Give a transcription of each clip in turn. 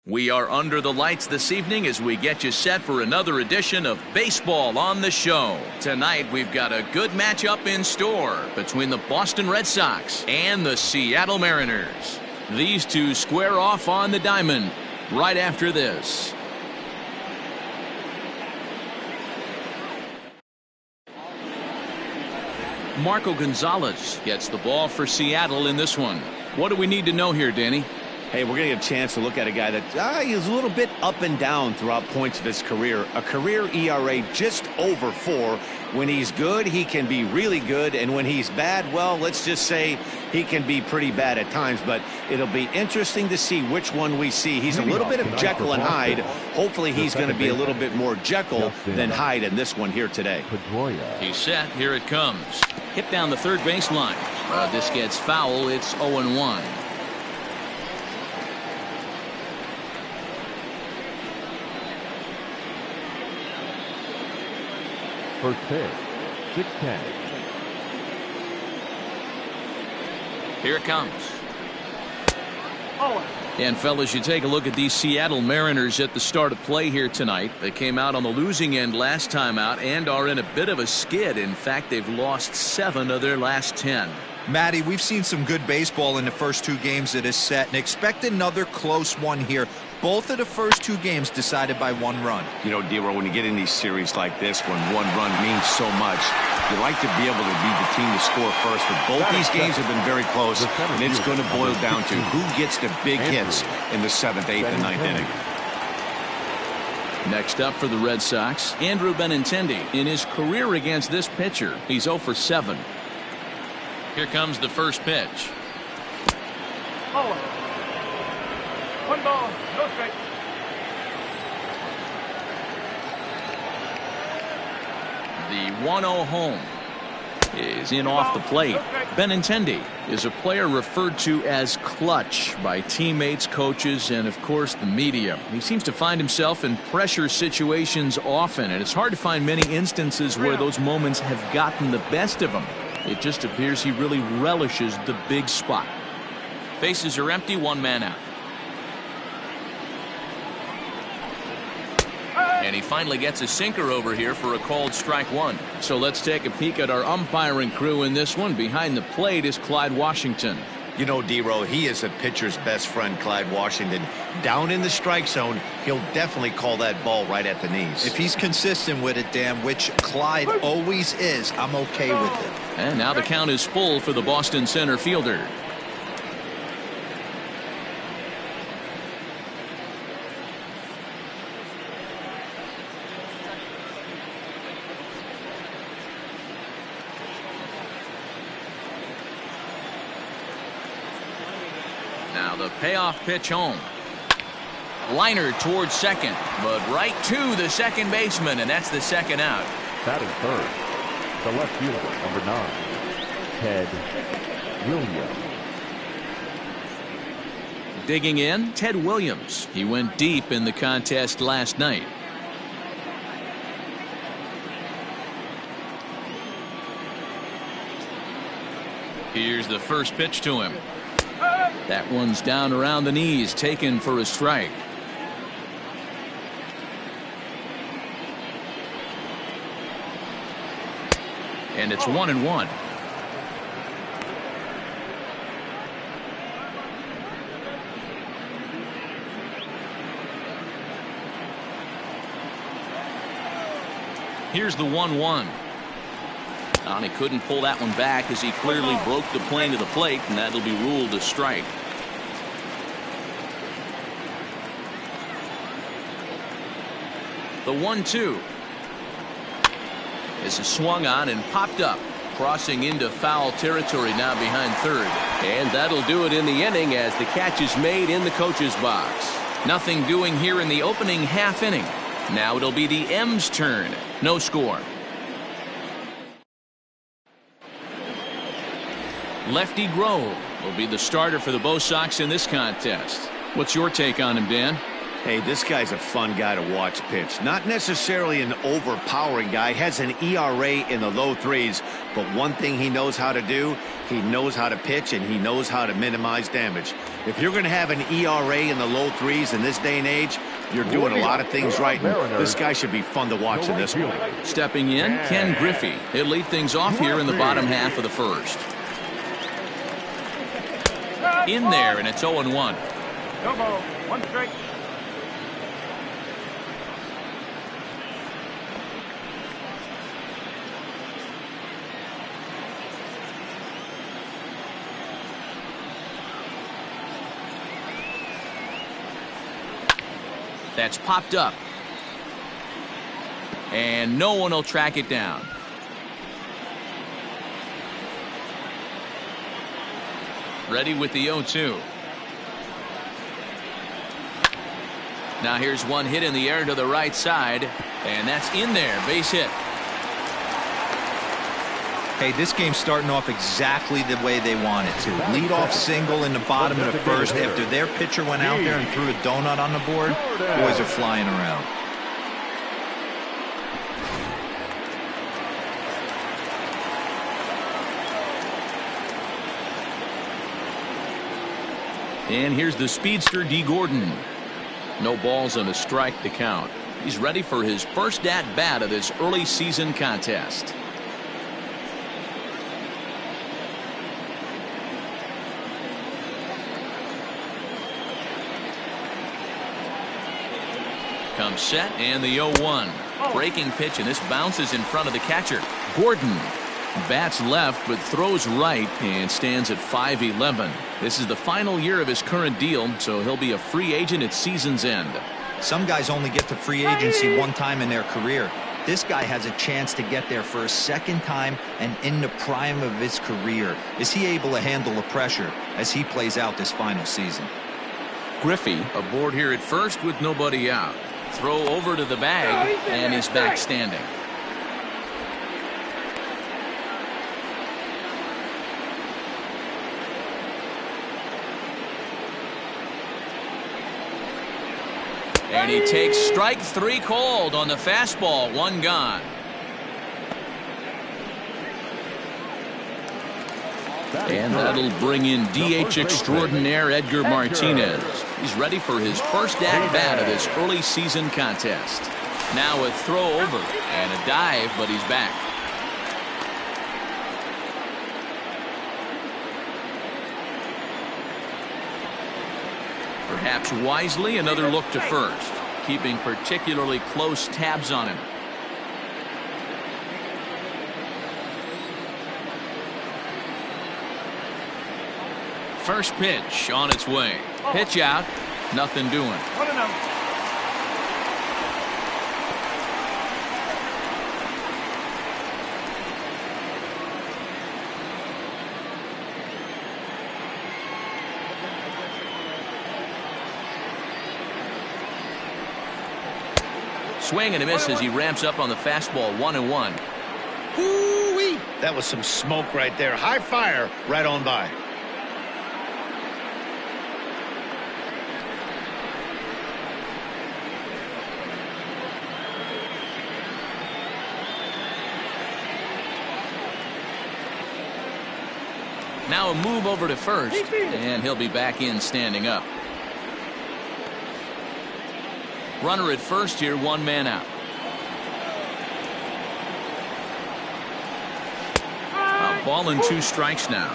We are under the lights this evening as we get you set for another edition of Baseball on the Show. Tonight we've got a good matchup in store between the Boston Red Sox and the Seattle Mariners. These two square off on the diamond right after this. Marco Gonzalez gets the ball for Seattle in this one. What do we need to know here, Danny? Hey, we're going to get a chance to look at a guy that is a little bit up and down throughout points of his career. A career ERA just over 4. When he's good, he can be really good. And when he's bad, well, let's just say he can be pretty bad at times. But it'll be interesting to see which one we see. He's a little bit of Jekyll and Hyde. Hopefully he's going to be a little bit more Jekyll than Hyde in this one here today. He's set. Here it comes. Hit down the third baseline. This gets foul. It's 0-1. First pitch, 6-10. Here it comes. And fellas, you take a look at these Seattle Mariners at the start of play here tonight. They came out on the losing end last time out and are in a bit of a skid. In fact, they've lost 7 of their last 10. Matty, we've seen some good baseball in the first 2 games of this set and expect another close one here. Both of the first 2 games decided by 1 run. You know, D-Row, when you get in these series like this, when 1 run means so much, you like to be able to be the team to score first. But both these games have been very close, and it's going to boil down to who gets the big hits in the 7th, 8th, and 9th inning. Next up for the Red Sox, Andrew Benintendi. In his career against this pitcher, he's 0 for 7. Here comes the first pitch. 1 ball, no strike. The 1-0 home is in off the plate. Benintendi is a player referred to as clutch by teammates, coaches, and of course the media. He seems to find himself in pressure situations often, and it's hard to find many instances where those moments have gotten the best of him. It just appears he really relishes the big spot. Bases are empty, 1 man out. And he finally gets a sinker over here for a called strike 1. So let's take a peek at our umpiring crew in this one. Behind the plate is Clyde Washington. You know, D-Row, he is a pitcher's best friend, Clyde Washington. Down in the strike zone, he'll definitely call that ball right at the knees. If he's consistent with it, Dan, which Clyde always is, I'm okay with it. And now the count is full for the Boston center fielder. Now the payoff pitch home. Liner towards second, but right to the second baseman, and that's the second out. Batting third, the left fielder, number 9, Ted Williams. Digging in, Ted Williams. He went deep in the contest last night. Here's the first pitch to him. That one's down around the knees, taken for a strike. And it's 1-1. Here's the 1-1. And he couldn't pull that one back as he clearly broke the plane to the plate, and that'll be ruled a strike. The 1-2. This is swung on and popped up, crossing into foul territory now behind third. And that'll do it in the inning as the catch is made in the coach's box. Nothing doing here in the opening half inning. Now it'll be the M's turn. No score. Lefty Grove will be the starter for the Bo Sox in this contest. What's your take on him, Dan? Hey, this guy's a fun guy to watch pitch. Not necessarily an overpowering guy. Has an ERA in the low threes. But one thing he knows how to do, he knows how to pitch and he knows how to minimize damage. If you're going to have an ERA in the low threes in this day and age, you're doing a lot of things right. This guy should be fun to watch in this one. Stepping in, Ken Griffey. He'll lead things off here in the bottom half of the first. In there, and it's 0-1. No ball. One strike. That's popped up. And no one will track it down. Ready with the 0-2. Now here's one hit in the air to the right side. And that's in there. Base hit. Hey, this game's starting off exactly the way they want it to. Lead off single in the bottom of the first after their pitcher went out there and threw a donut on the board. Boys are flying around. And here's the speedster, D. Gordon. No balls and a strike to count. He's ready for his first at-bat of this early season contest. Comes set and the 0-1. Breaking pitch, and this bounces in front of the catcher. Gordon bats left but throws right and stands at 5'11". This is the final year of his current deal, so he'll be a free agent at season's end. Some guys only get to free agency one time in their career. This guy has a chance to get there for a second time and in the prime of his career. Is he able to handle the pressure as he plays out this final season? Griffey aboard here at first with nobody out. Throw over to the bag, and he's back standing. And he takes strike three called on the fastball. One gone. And that'll bring in DH extraordinaire Edgar Martinez. He's ready for his first at-bat of this early season contest. Now a throw over and a dive, but he's back. Perhaps wisely, another look to first, keeping particularly close tabs on him. First pitch on its way. Pitch out. Nothing doing. 1-0. Swing and a miss as he ramps up on the fastball. 1-1. Woo-wee. That was some smoke right there. High fire right on by. Now a move over to first, and he'll be back in standing up. Runner at first here, one man out. A ball and 2 strikes now.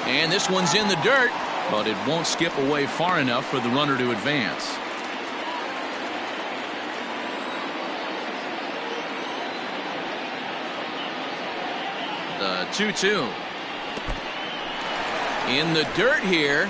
And this one's in the dirt, but it won't skip away far enough for the runner to advance. The 2-2. In the dirt here.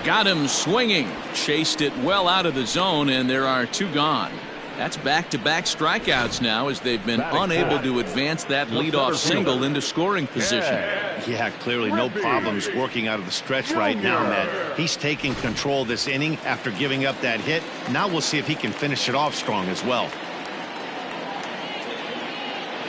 Got him swinging. Chased it well out of the zone, and there are 2 gone. That's back-to-back strikeouts now, as they've been unable to advance that leadoff single into scoring position. Yeah, clearly no problems working out of the stretch right now, Matt. He's taking control this inning after giving up that hit. Now we'll see if he can finish it off strong as well.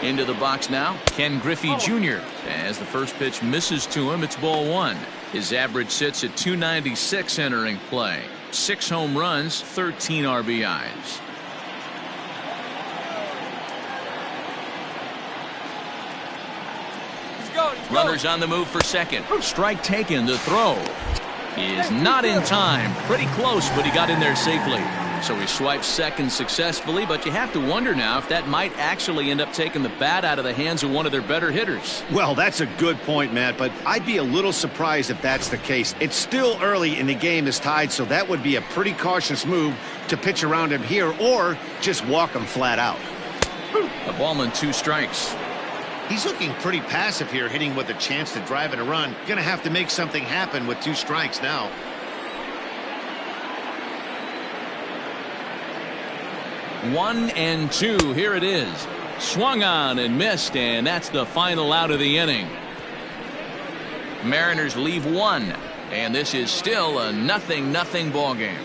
Into the box now, Ken Griffey Jr. As the first pitch misses to him, it's ball 1. His average sits at 296 entering play. 6 home runs, 13 RBIs. Runners on the move for second. Strike taken. The throw is not in time. Pretty close, but he got in there safely. So he swipes second successfully, but you have to wonder now if that might actually end up taking the bat out of the hands of one of their better hitters. Well, that's a good point, Matt, but I'd be a little surprised if that's the case. It's still early and the game is tied, so that would be a pretty cautious move to pitch around him here or just walk him flat out. A ball and 2 strikes. He's looking pretty passive here, hitting with a chance to drive in a run. Gonna have to make something happen with 2 strikes now. One and 2. Here it is. Swung on and missed, and that's the final out of the inning. Mariners leave 1, and this is still a 0-0 ball game.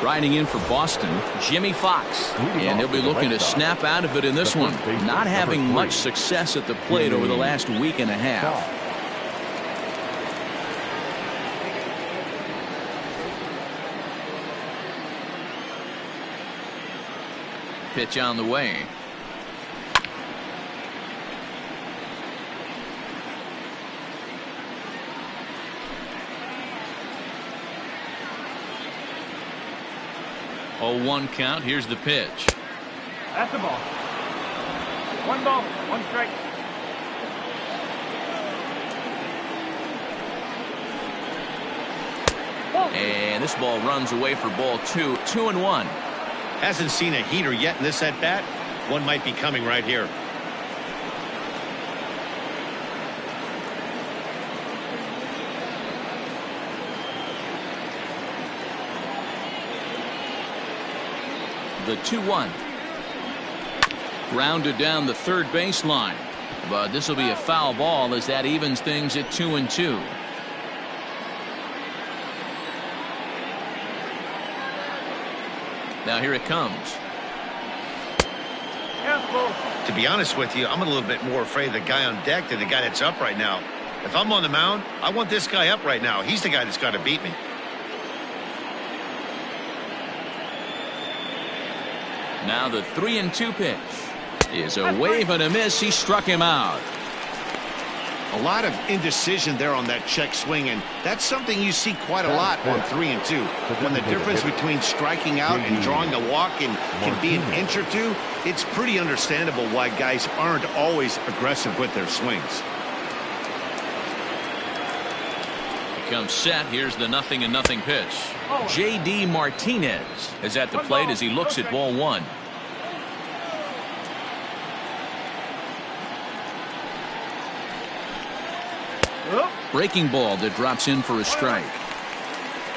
Riding in for Boston, Jimmy Fox, and they'll be looking to snap out of it in this one. Not having much success at the plate over the last week and a half. Pitch on the way. Oh, 1 count. Here's the pitch. That's the ball. 1 ball, 1 strike. And this ball runs away for ball 2. 2-1. Hasn't seen a heater yet in this at-bat. One might be coming right here. The 2-1. Grounded down the third baseline, but this will be a foul ball as that evens things at 2-2. Now here it comes. To be honest with you, I'm a little bit more afraid of the guy on deck than the guy that's up right now. If I'm on the mound, I want this guy up right now. He's the guy that's got to beat me. Now the 3-2 pitch is a wave and a miss. He struck him out. A lot of indecision there on that check swing, and that's something you see quite a lot on 3-2. When the difference between striking out and drawing a walk can be an inch or 2, it's pretty understandable why guys aren't always aggressive with their swings. He comes set. Here's the 0-0 pitch. J.D. Martinez is at the plate as he looks at ball 1. Breaking ball that drops in for a strike.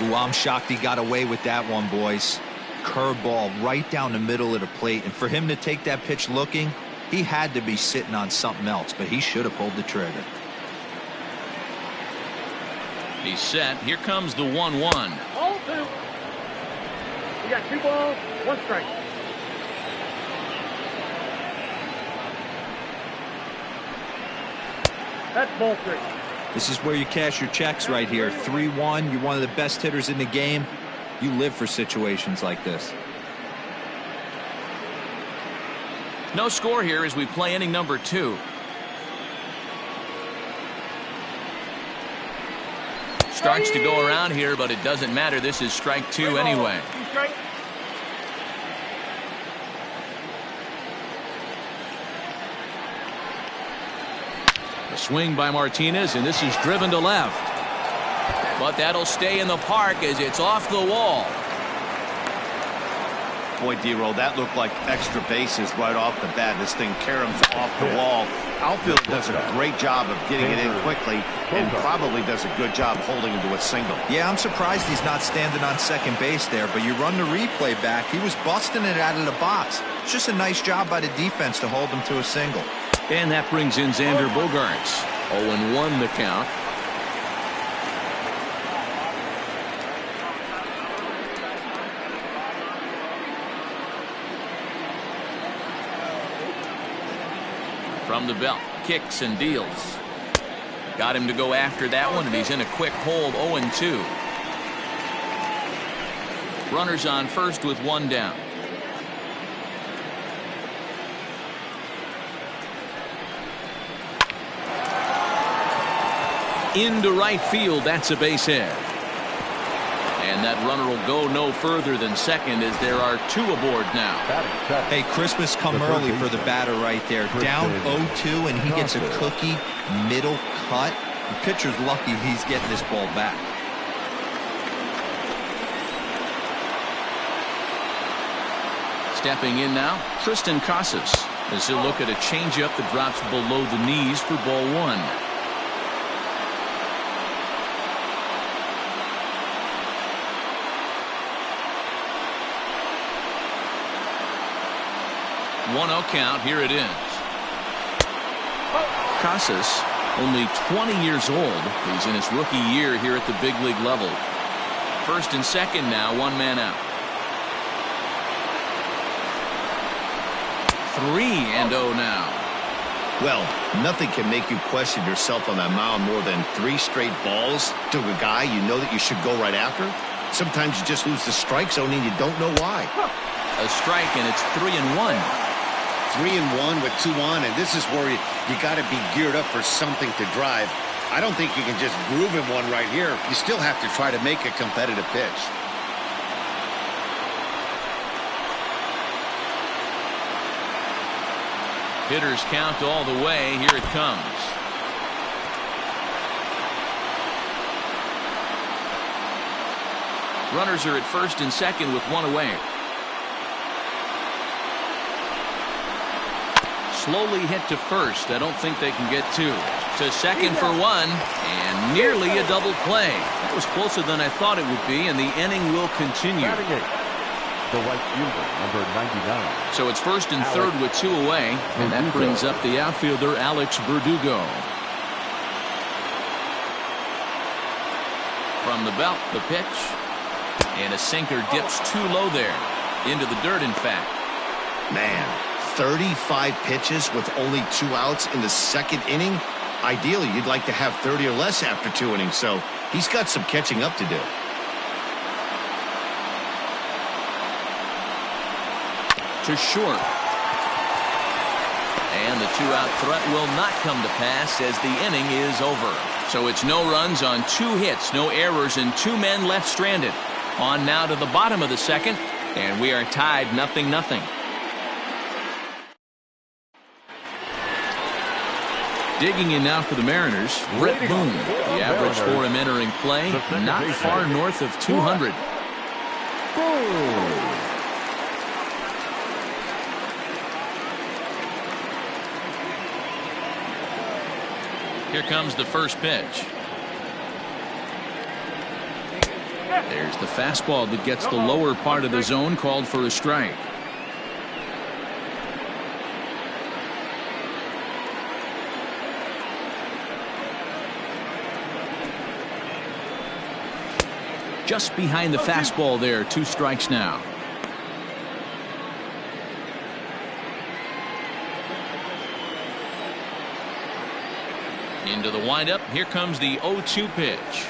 Ooh, I'm shocked he got away with that one, boys. Curveball right down the middle of the plate, and for him to take that pitch looking, he had to be sitting on something else, but he should have pulled the trigger. He's set. Here comes the 1-1. Ball 2. You got 2 balls, 1 strike. That's ball 3. This is where you cash your checks right here. 3-1. You're one of the best hitters in the game. You live for situations like this. No score here as we play inning number 2. Starts to go around here, but it doesn't matter. This is strike 2 anyway. A swing by Martinez, and this is driven to left. But that'll stay in the park as it's off the wall. Boy, D-Roll, that looked like extra bases right off the bat. This thing caroms off the wall. Outfield does a great job of getting it in quickly and probably does a good job holding him to a single. Yeah, I'm surprised he's not standing on second base there, but you run the replay back. He was busting it out of the box. It's just a nice job by the defense to hold him to a single. And that brings in Xander Bogaerts. 0-1 the count. From the belt, kicks and deals. Got him to go after that one, and he's in a quick hold. 0-2. Runners on first with one down. Into right field, that's a base hit. And that runner will go no further than second as there are two aboard now. Hey, Christmas come early for the batter right there. Down 0-2 and he gets a cookie middle cut. The pitcher's lucky he's getting this ball back. Stepping in now, Tristan Casas as he'll look at a changeup that drops below the knees for ball one. One 0 count. Here it is. Casas, only 20 years old. He's in his rookie year here at the big league level. First and second now, one man out. 3-0 now. Well, nothing can make you question yourself on that mound more than 3 straight balls to a guy you know that you should go right after. Sometimes you just lose the strike zone and you don't know why. A strike, and it's 3-1. 3-1 with 2 on, and this is where you got to be geared up for something to drive. I don't think you can just groove him one right here. You still have to try to make a competitive pitch. Hitters count all the way. Here it comes. Runners are at first and second with one away. Slowly hit to first. I don't think they can get two. To second for one, and nearly a double play. That was closer than I thought it would be, and the inning will continue. The right fielder, number 99. So it's first and third with two away, and that brings up the outfielder Alex Verdugo. From the belt, the pitch, and a sinker dips too low there, into the dirt in fact. Man, 35 pitches with only 2 outs in the second inning. Ideally, you'd like to have 30 or less after 2 innings, so he's got some catching up to do. To short. And the 2-out threat will not come to pass as the inning is over. So it's no runs on 2 hits, no errors, and 2 men left stranded. On now to the bottom of the second, and we are tied 0-0. Digging in now for the Mariners, Bret Boone. The average for him entering play, not far north of 200. Here comes the first pitch. There's the fastball that gets the lower part of the zone, called for a strike. Just behind the fastball there, 2 strikes now. Into the windup. Here comes the 0-2 pitch.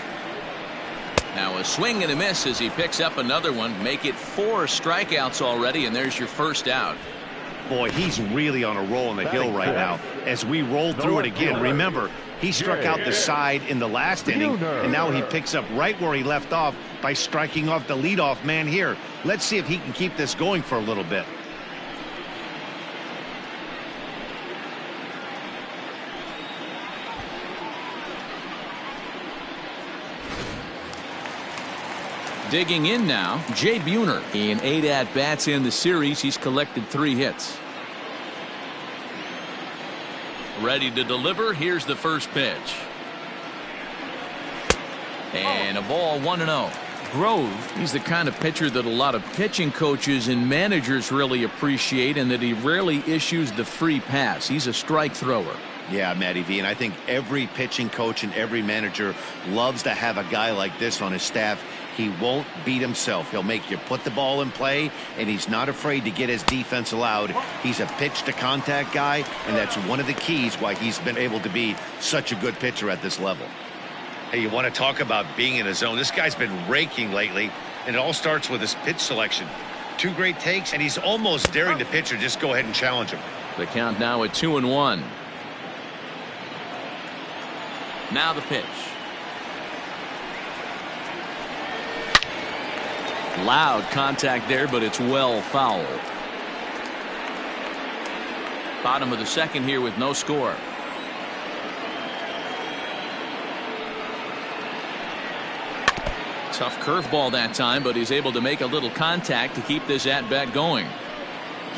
Now a swing and a miss as he picks up another one. Make it 4 strikeouts already, and there's your first out. Boy, he's really on a roll on the hill right now. As we roll through it again, remember, he struck out the side in the last inning, and now he picks up right where he left off by striking off the leadoff man here. Let's see if he can keep this going for a little bit. Digging in now, Jay Buhner. In 8 at-bats in the series, he's collected 3 hits. Ready to deliver. Here's the first pitch. And a ball, 1-0. Grove, he's the kind of pitcher that a lot of pitching coaches and managers really appreciate, and that he rarely issues the free pass. He's a strike thrower. Yeah, Matty V, and I think every pitching coach and every manager loves to have a guy like this on his staff. He won't beat himself. He'll make you put the ball in play, and he's not afraid to get his defense allowed. He's a pitch-to-contact guy, and that's one of the keys why he's been able to be such a good pitcher at this level. Hey, you want to talk about being in a zone? This guy's been raking lately, and it all starts with his pitch selection. 2 great takes, and he's almost daring the pitcher just go ahead and challenge him. The count now at 2-1. Now the pitch. Loud contact there, but it's well fouled. Bottom of the second here with no score. Tough curveball that time, but he's able to make a little contact to keep this at-bat going.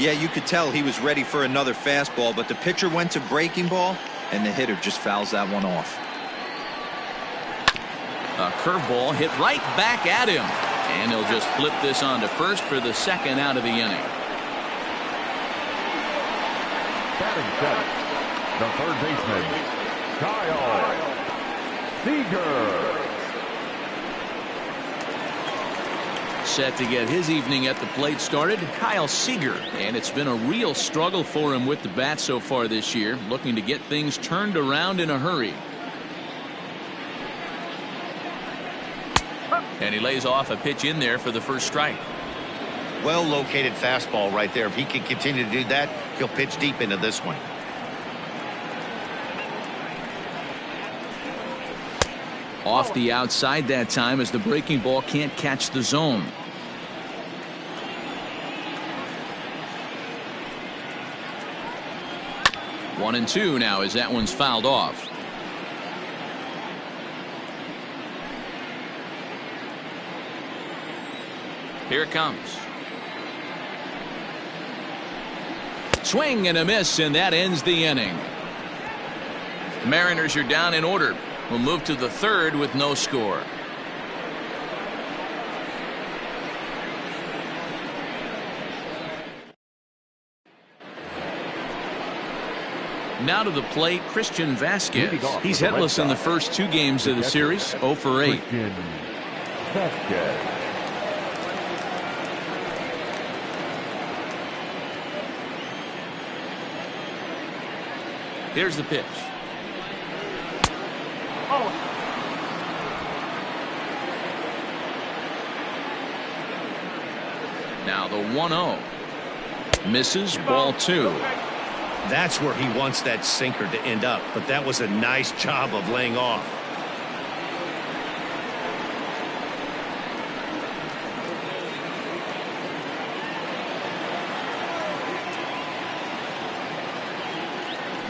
Yeah, you could tell he was ready for another fastball, but the pitcher went to breaking ball, and the hitter just fouls that one off. A curveball hit right back at him, and he'll just flip this on to first for the second out of the inning. Batting seventh, the third baseman, Kyle Seager. Set to get his evening at the plate started, Kyle Seager, and it's been a real struggle for him with the bat so far this year, looking to get things turned around in a hurry. And he lays off a pitch in there for the first strike. Well located fastball right there. If he can continue to do that, he'll pitch deep into this one. Off the outside that time, as the breaking ball can't catch the zone. One and two now as that one's fouled off. Here it comes. Swing and a miss, and that ends the inning. The Mariners are down in order. We'll move to the third with no score. Now to the plate, Christian Vasquez. He's hitless in the first 2 games of the series, 0 for 8. Vasquez. Here's the pitch. Now the 1-0. Misses, ball 2. That's where he wants that sinker to end up, but that was a nice job of laying off.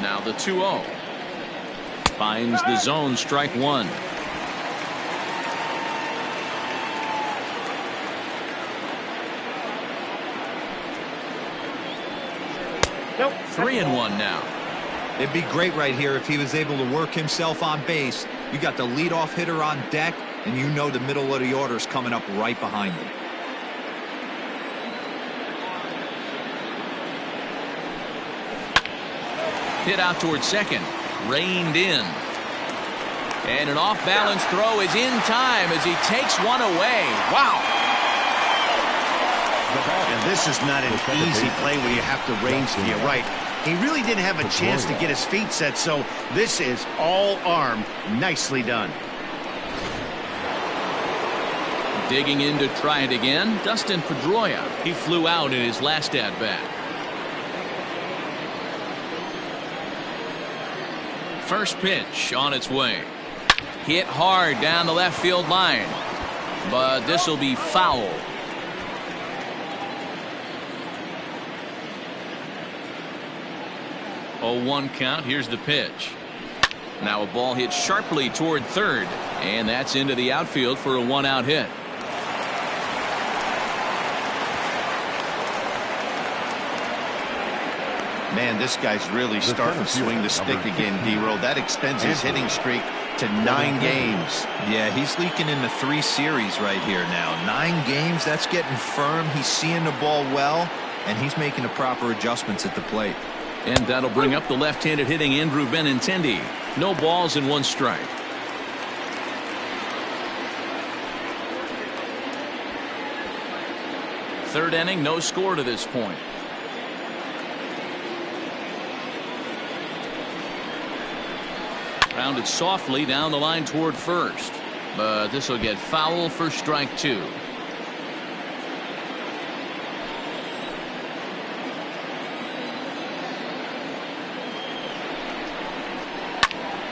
Now the 2-0. Finds the zone, strike 1. Nope. 3-1 now. It'd be great right here if he was able to work himself on base. You got the leadoff hitter on deck, and you know the middle of the order is coming up right behind him. Hit out towards second. Reined in. And an off-balance throw is in time as he takes one away. Wow. And this is not an easy play when you have to range to your right. He really didn't have a chance to get his feet set, so this is all arm. Nicely done. Digging in to try it again, Dustin Pedroia. He flew out in his last at-bat. First pitch on its way. Hit hard down the left field line, but this will be foul. Oh, 1 count. Here's the pitch. Now a ball hit sharply toward third, and that's into the outfield for a 1-out hit. Man, this guy's really starting to swing the stick again, D-Roll. That extends his hitting streak to 9 games. Yeah, he's leaking into 3 series right here now. 9 games, that's getting firm. He's seeing the ball well, and he's making the proper adjustments at the plate. And that'll bring up the left-handed hitting Andrew Benintendi. No balls and 1 strike. Third inning, no score to this point. Rounded softly down the line toward first, but this will get foul for strike 2.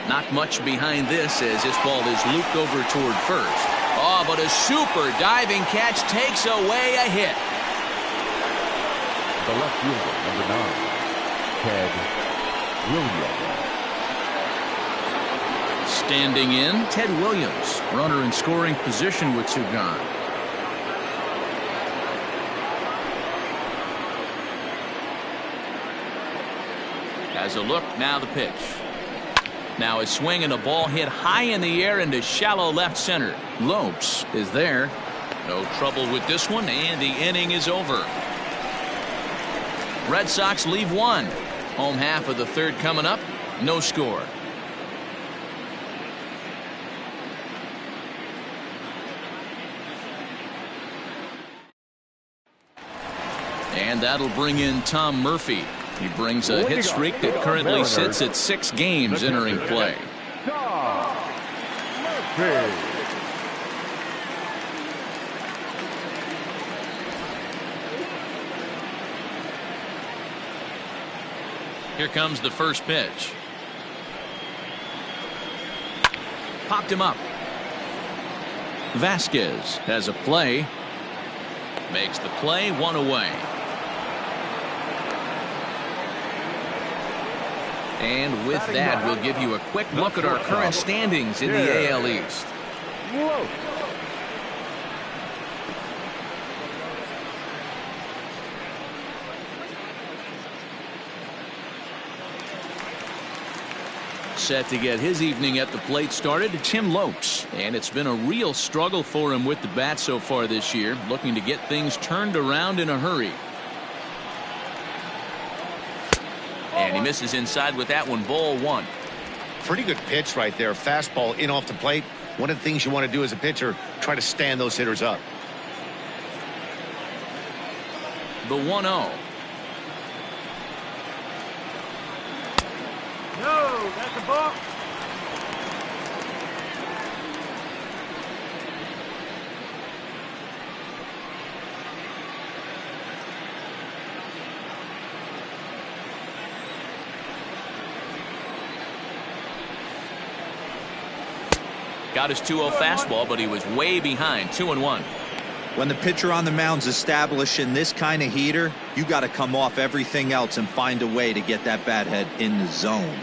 Not much behind this as this ball is looped over toward first. Oh, but a super diving catch takes away a hit. The left fielder, number 9, Ted Williams. Standing in, Ted Williams, runner in scoring position with 2 gone. Has a look, now the pitch. Now a swing and a ball hit high in the air into shallow left center. Lopes is there. No trouble with this one, and the inning is over. Red Sox leave 1. Home half of the 3rd coming up. No score. And that'll bring in Tom Murphy. He brings a hit streak that currently sits at 6 games entering play. Here comes the first pitch. Popped him up. Vasquez has a play. Makes the play, 1 away. And with that, we'll give you a quick look at our current standings in the AL East. Set to get his evening at the plate started, Tim Lopes. And it's been a real struggle for him with the bat so far this year, looking to get things turned around in a hurry. And he misses inside with that one, ball 1. Pretty good pitch right there. Fastball in off the plate. One of the things you want to do as a pitcher, try to stand those hitters up. The 1-0. No, that's a ball. Got his 2-0 fastball, but he was way behind. 2-1. When the pitcher on the mound's establishing this kind of heater, you got to come off everything else and find a way to get that bat head in the zone.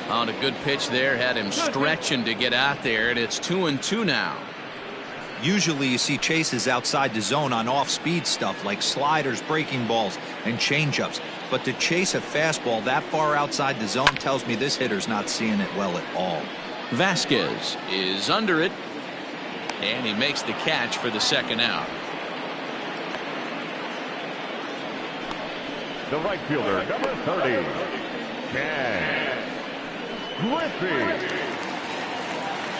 On a good pitch there, had him stretching to get out there, and it's 2-2 now. Usually you see chases outside the zone on off-speed stuff like sliders, breaking balls, and changeups. But to chase a fastball that far outside the zone tells me this hitter's not seeing it well at all. Vasquez is under it, and he makes the catch for the 2nd out. The right fielder, number 30, Ken Griffey.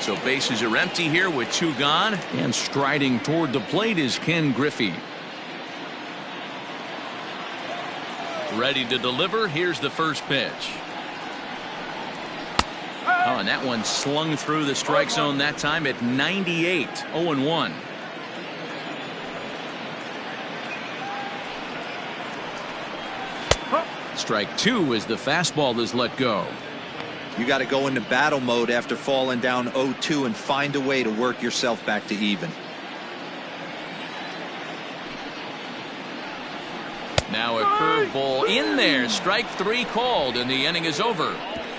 So bases are empty here with 2 gone, and striding toward the plate is Ken Griffey. Ready to deliver. Here's the first pitch. Oh, and that one slung through the strike zone that time at 98. 0-1. Strike 2 as the fastball is let go. You got to go into battle mode after falling down 0-2 and find a way to work yourself back to even. Now a curveball in there. Strike 3 called, and the inning is over.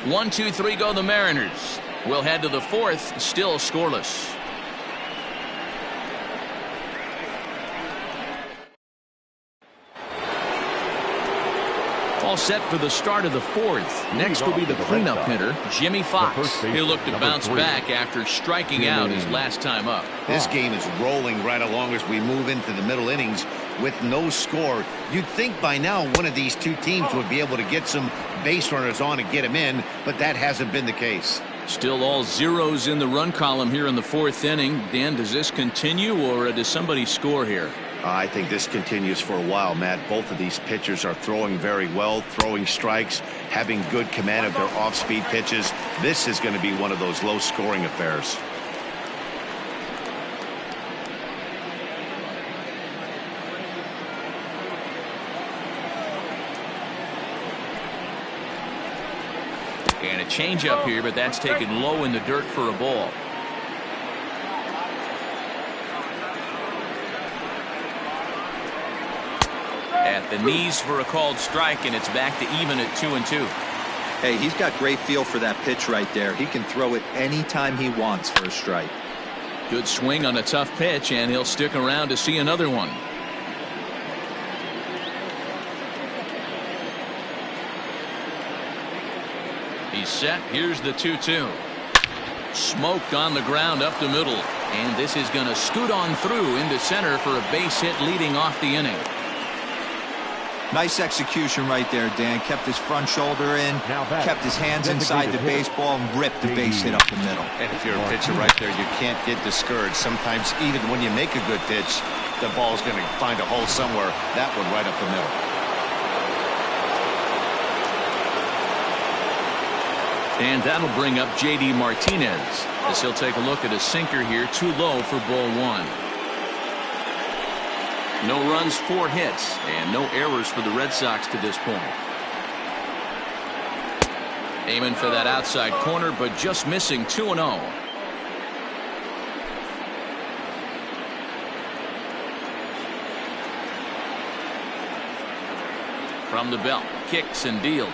1-2-3 go the Mariners. We'll head to the 4th, still scoreless. All set for the start of the fourth. Next will be the cleanup hitter, Jimmy Fox. He'll look to bounce back after striking out his last time up. This game is rolling right along as we move into the middle innings with no score. You'd think by now one of these two teams would be able to get some base runners on and get them in, but that hasn't been the case. Still all zeros in the run column here in the fourth inning. Dan, does this continue or does somebody score here? I think this continues for a while, Matt. Both of these pitchers are throwing very well, throwing strikes, having good command of their off-speed pitches. This is going to be one of those low-scoring affairs. And a changeup here, but that's taken low in the dirt for a ball. At the knees for a called strike, and it's back to even at 2-2. Hey, he's got great feel for that pitch right there. He can throw it anytime he wants for a strike. Good swing on a tough pitch, and he'll stick around to see another one. He's set. Here's the 2-2. Smoked on the ground up the middle, and this is going to scoot on through into center for a base hit leading off the inning. Nice execution right there, Dan. Kept his front shoulder in, kept his hands inside the baseball, and ripped the base hit up the middle. And if you're a pitcher right there, you can't get discouraged. Sometimes even when you make a good pitch, the ball's going to find a hole somewhere. That one right up the middle. And that'll bring up J.D. Martinez as he'll take a look at a sinker here, too low for ball one. No runs, 4 hits, and no errors for the Red Sox to this point. Aiming for that outside corner, but just missing 2-0. From the belt, kicks and deals.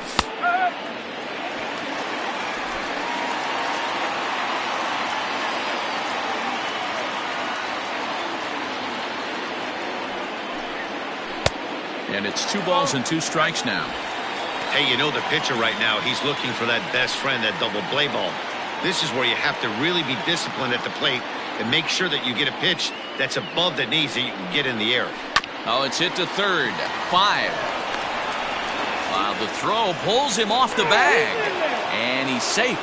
And it's 2 balls and 2 strikes now. Hey, you know the pitcher right now, he's looking for that best friend, that double play ball. This is where you have to really be disciplined at the plate and make sure that you get a pitch that's above the knees that you can get in the air. Oh, it's hit to third. 5. The throw pulls him off the bag, and he's safe.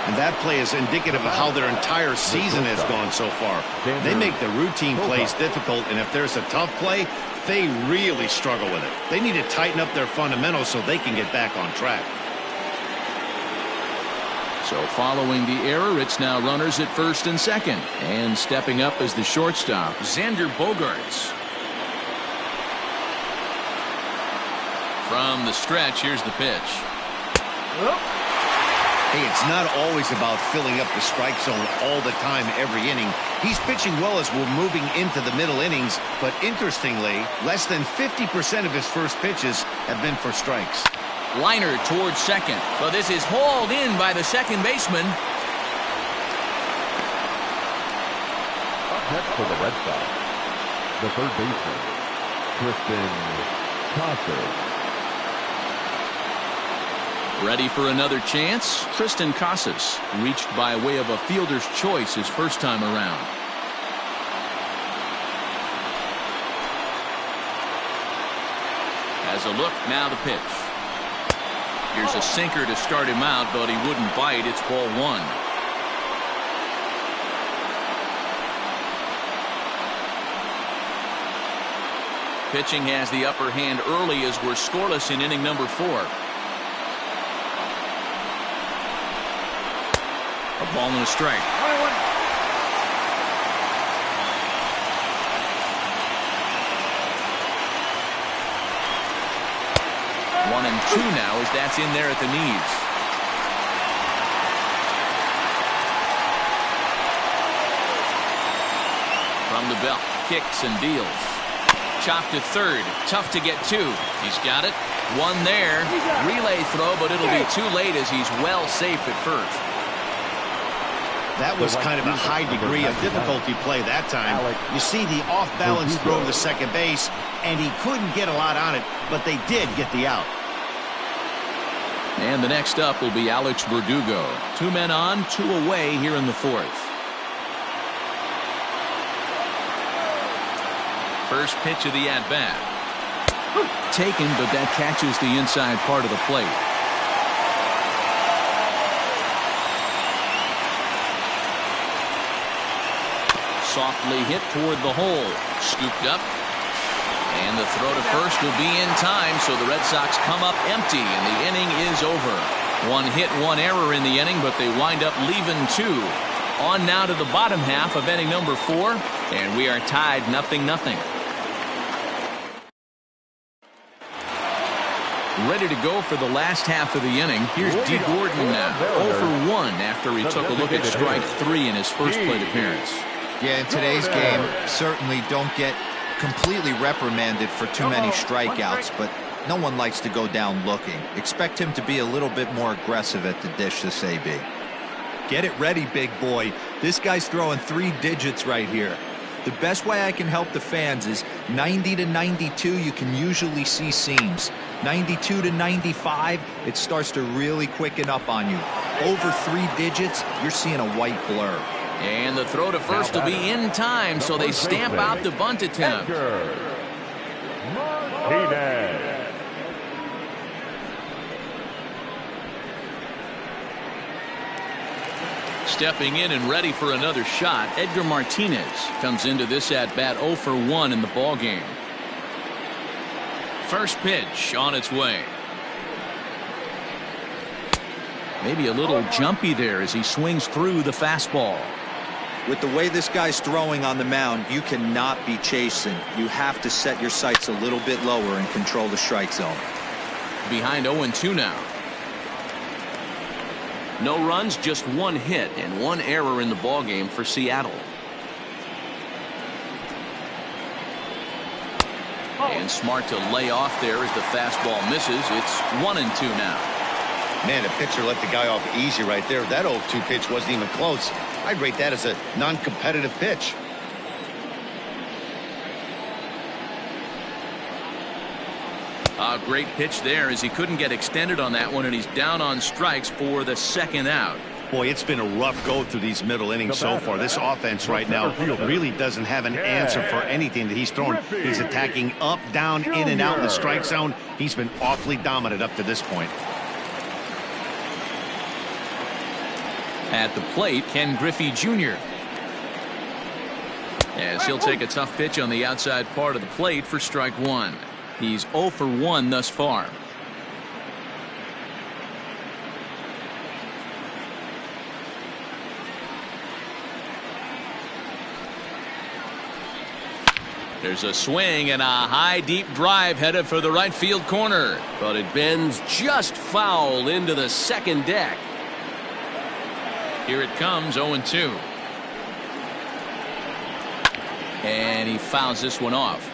And that play is indicative of how their entire season has gone so far. They make the routine plays difficult, and if there's a tough play, they really struggle with it. They need to tighten up their fundamentals so they can get back on track. So following the error, it's now runners at first and second. And stepping up as the shortstop, Xander Bogaerts. From the stretch, here's the pitch. Hey, it's not always about filling up the strike zone all the time every inning. He's pitching well as we're moving into the middle innings, but interestingly, less than 50% of his first pitches have been for strikes. Liner towards second, but this is hauled in by the second baseman. Up next for the Red Sox, the third baseman, Tristan Casas. Ready for another chance? Tristan Casas reached by way of a fielder's choice his first time around. Has a look, now the pitch. Here's a sinker to start him out, but he wouldn't bite. It's ball 1. Pitching has the upper hand early as we're scoreless in inning number 4. A ball and a strike. 1-2 now as that's in there at the knees. From the belt, kicks and deals. Chopped to third, tough to get to. He's got it. 1 there. Relay throw, but it'll be too late as he's well safe at first. That was kind of a high degree of difficulty play that time. You see the off-balance throw to the second base, and he couldn't get a lot on it, but they did get the out. And the next up will be Alex Verdugo. 2 men on, 2 away here in the 4th. First pitch of the at-bat. Taken, but that catches the inside part of the plate. Softly hit toward the hole. Scooped up. And the throw to first will be in time, so the Red Sox come up empty, and the inning is over. 1 hit, 1 error in the inning, but they wind up leaving 2. On now to the bottom half of inning number 4, and we are tied 0-0. Ready to go for the last half of the inning. Here's D. Gordon now, 0 for 1 after he took a look at strike 3 in his first plate appearance. Yeah, in today's game, certainly don't get completely reprimanded for too many strikeouts, but no one likes to go down looking. Expect him to be a little bit more aggressive at the dish this AB. Get it ready, big boy. This guy's throwing 3 digits right here. The best way I can help the fans is 90 to 92, you can usually see seams. 92 to 95, it starts to really quicken up on you. Over 3 digits, you're seeing a white blur. And the throw to first will be in time, so they stamp out the bunt attempt. Stepping in and ready for another shot, Edgar Martinez comes into this at-bat 0 for 1 in the ballgame. First pitch on its way. Maybe a little jumpy there as he swings through the fastball. With the way this guy's throwing on the mound, you cannot be chasing. You have to set your sights a little bit lower and control the strike zone. Behind 0-2 now. No runs, just 1 hit and 1 error in the ballgame for Seattle. And smart to lay off there as the fastball misses. It's 1-2 now. Man, the pitcher let the guy off easy right there. That 0-2 pitch wasn't even close. I'd rate that as a non-competitive pitch. A great pitch there as he couldn't get extended on that one, and he's down on strikes for the 2nd out. Boy, it's been a rough go through these middle innings so far. This offense right now really doesn't have an answer for anything that he's throwing. He's attacking up, down, in and out in the strike zone. He's been awfully dominant up to this point. At the plate, Ken Griffey Jr. as he'll take a tough pitch on the outside part of the plate for strike 1. He's 0 for 1 thus far. There's a swing and a high deep drive headed for the right field corner, but it bends just foul into the second deck. Here it comes, 0-2. And he fouls this one off.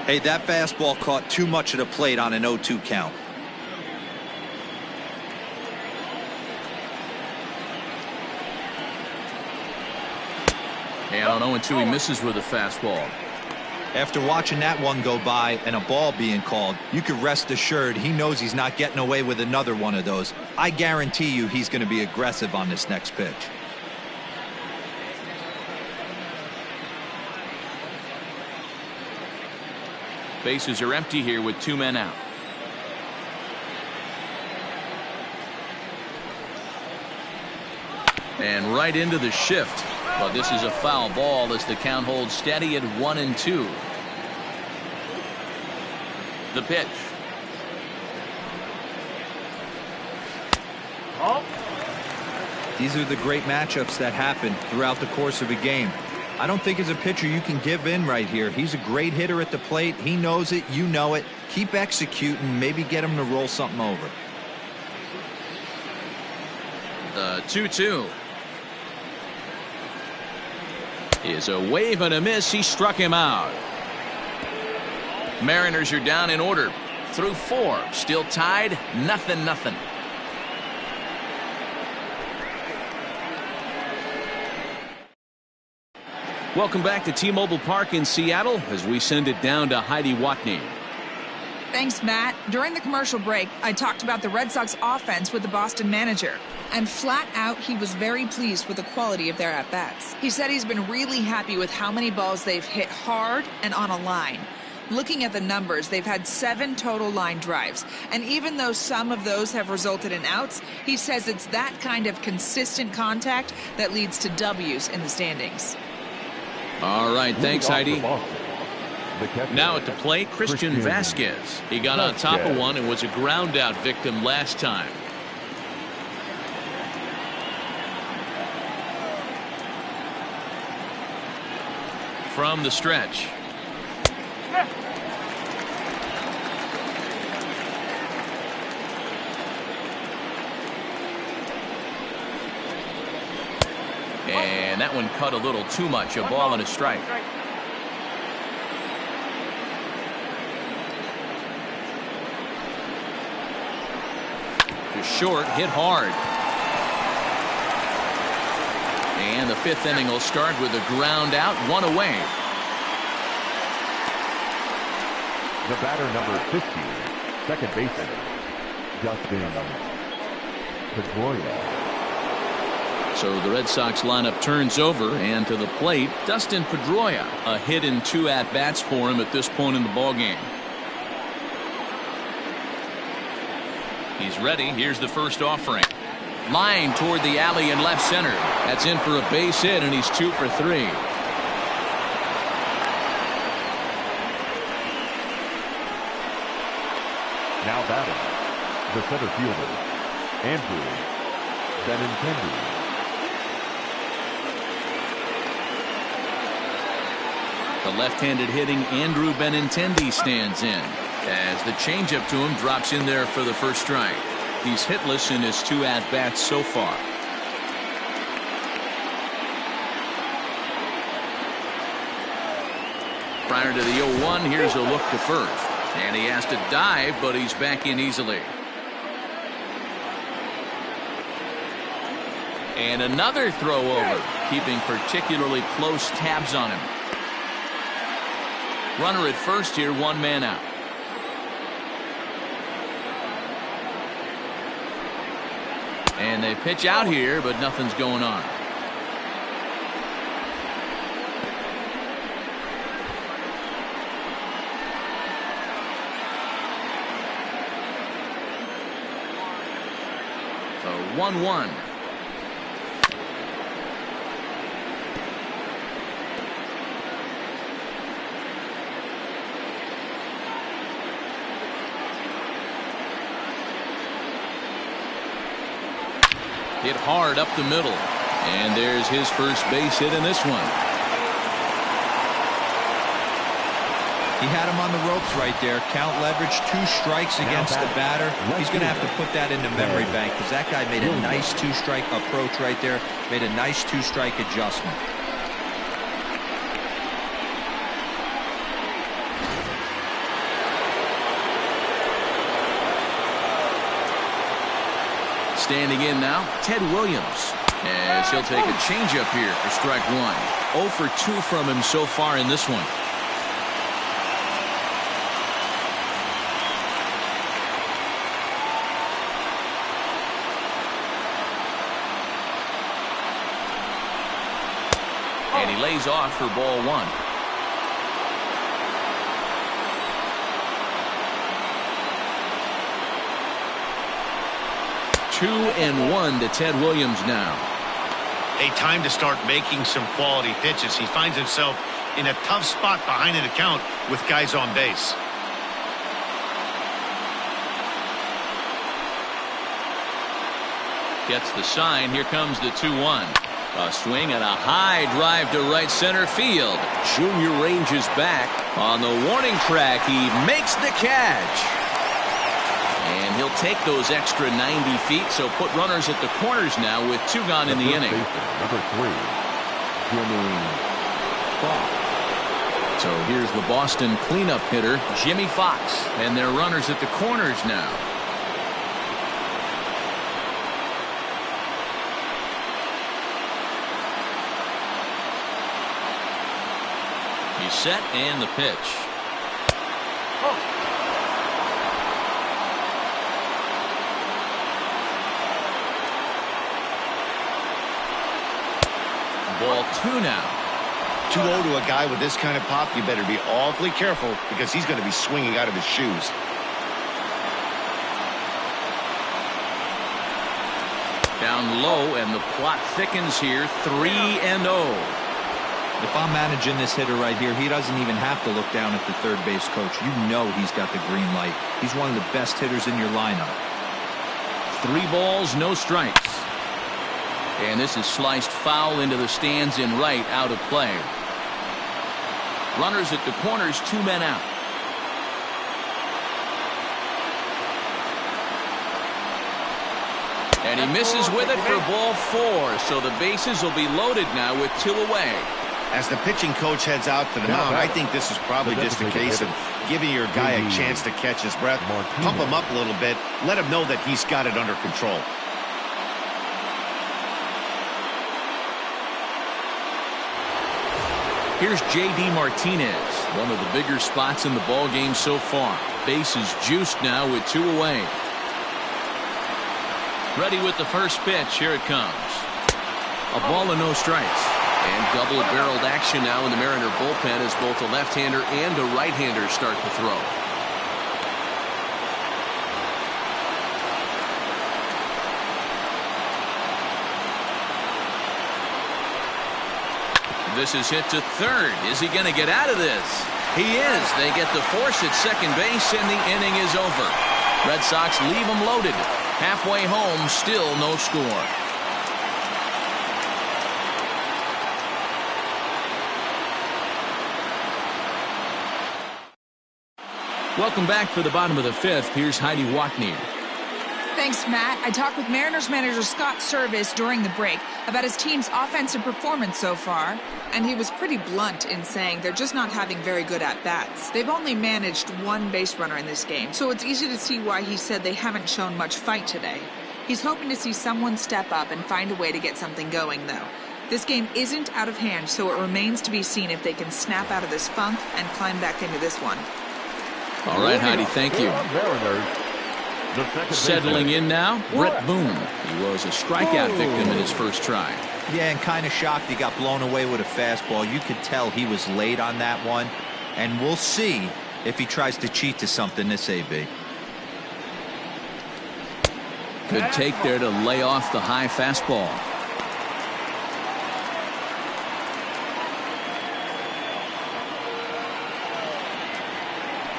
Hey, that fastball caught too much of the plate on an 0-2 count. And on 0-2 he misses with a fastball. After watching that one go by and a ball being called, you can rest assured he knows he's not getting away with another one of those. I guarantee you he's going to be aggressive on this next pitch. Bases are empty here with 2 men out. And right into the shift. But this is a foul ball as the count holds steady at 1-2. The pitch. These are the great matchups that happen throughout the course of a game. I don't think as a pitcher you can give in right here. He's a great hitter at the plate. He knows it. You know it. Keep executing. Maybe get him to roll something over. The 2-2. Is a wave and a miss. He struck him out. Mariners are down in order through 4. Still tied 0-0. Welcome back to T-Mobile Park in Seattle as we send it down to Heidi Watney. Thanks, Matt. During the commercial break, I talked about the Red Sox offense with the Boston manager. And flat out, he was very pleased with the quality of their at-bats. He said he's been really happy with how many balls they've hit hard and on a line. Looking at the numbers, they've had 7 total line drives. And even though some of those have resulted in outs, he says it's that kind of consistent contact that leads to W's in the standings. All right, thanks, Heidi. Now at the plate, Christian Vasquez. He got on top of one and was a ground-out victim last time. From the stretch. And that one cut a little too much. A ball and a strike. Just short, hit hard. And the 5th inning will start with a ground out, 1 away. The batter, number 50, second baseman, Dustin Pedroia. So the Red Sox lineup turns over, and to the plate, Dustin Pedroia. A hit and 2 at-bats for him at this point in the ballgame. He's ready. Here's the first offering. Line toward the alley in left center. That's in for a base hit, and he's 2 for 3. Now batting, the center fielder, Andrew Bennett. The left-handed hitting Andrew Benintendi stands in as the changeup to him drops in there for the first strike. He's hitless in his 2 at-bats so far. Prior to the 0-1, here's a look to first. And he has to dive, but he's back in easily. And another throw over, keeping particularly close tabs on him. Runner at first here, 1 man out. And they pitch out here, but nothing's going on. So 1-1. Hit hard up the middle. And there's his first base hit in this one. He had him on the ropes right there. Count leverage, 2 strikes against the batter. He's going to have to put that into memory bank because that guy made a nice 2-strike approach right there. Made a nice 2-strike adjustment. Standing in now, Ted Williams, as he'll take a changeup here for strike 1. 0 for 2 from him so far in this one. And he lays off for ball 1. Two and 1 to Ted Williams now. A time to start making some quality pitches. He finds himself in a tough spot behind an account with guys on base. Gets the sign. Here comes the 2-1. A swing and a high drive to right center field. Junior ranges back on the warning track. He makes the catch. And he'll take those extra 90 feet, so put runners at the corners now with 2 gone in the inning. Number 3, Jimmy Fox. So here's the Boston cleanup hitter, Jimmy Fox, and their runners at the corners now. He's set and the pitch. Ball 2 now. 2-0 to a guy with this kind of pop. You better be awfully careful because he's going to be swinging out of his shoes. Down low, and the plot thickens here. 3-0. If I'm managing this hitter right here, he doesn't even have to look down at the third base coach. You know he's got the green light. He's one of the best hitters in your lineup. 3 balls, no strikes. And this is sliced foul into the stands in right, out of play. Runners at the corners, 2 men out. And he misses with it for ball 4. So the bases will be loaded now with 2 away. As the pitching coach heads out to the mound, I think this is probably just a case of giving your guy a chance to catch his breath, pump him up a little bit, let him know that he's got it under control. Here's J.D. Martinez, one of the bigger spots in the ball game so far. Bases juiced now with 2 away. Ready with the first pitch. Here it comes. A ball and no strikes. And double-barreled action now in the Mariner bullpen as both a left-hander and a right-hander start to throw. This is hit to third. Is he going to get out of this? He is. They get the force at second base, and the inning is over. Red Sox leave them loaded. Halfway home, still no score. Welcome back for the bottom of the 5th. Here's Heidi Watney. Thanks, Matt. I talked with Mariners manager Scott Service during the break about his team's offensive performance so far, and he was pretty blunt in saying they're just not having very good at-bats. They've only managed 1 base runner in this game, so it's easy to see why he said they haven't shown much fight today. He's hoping to see someone step up and find a way to get something going, though. This game isn't out of hand, so it remains to be seen if they can snap out of this funk and climb back into this one. All right, Heidi, thank you. Settling in now, Bret Boone. He was a strikeout victim in his first try. Yeah, and kind of shocked he got blown away with a fastball. You could tell he was late on that one. And we'll see if he tries to cheat to something this AB. Good take there to lay off the high fastball.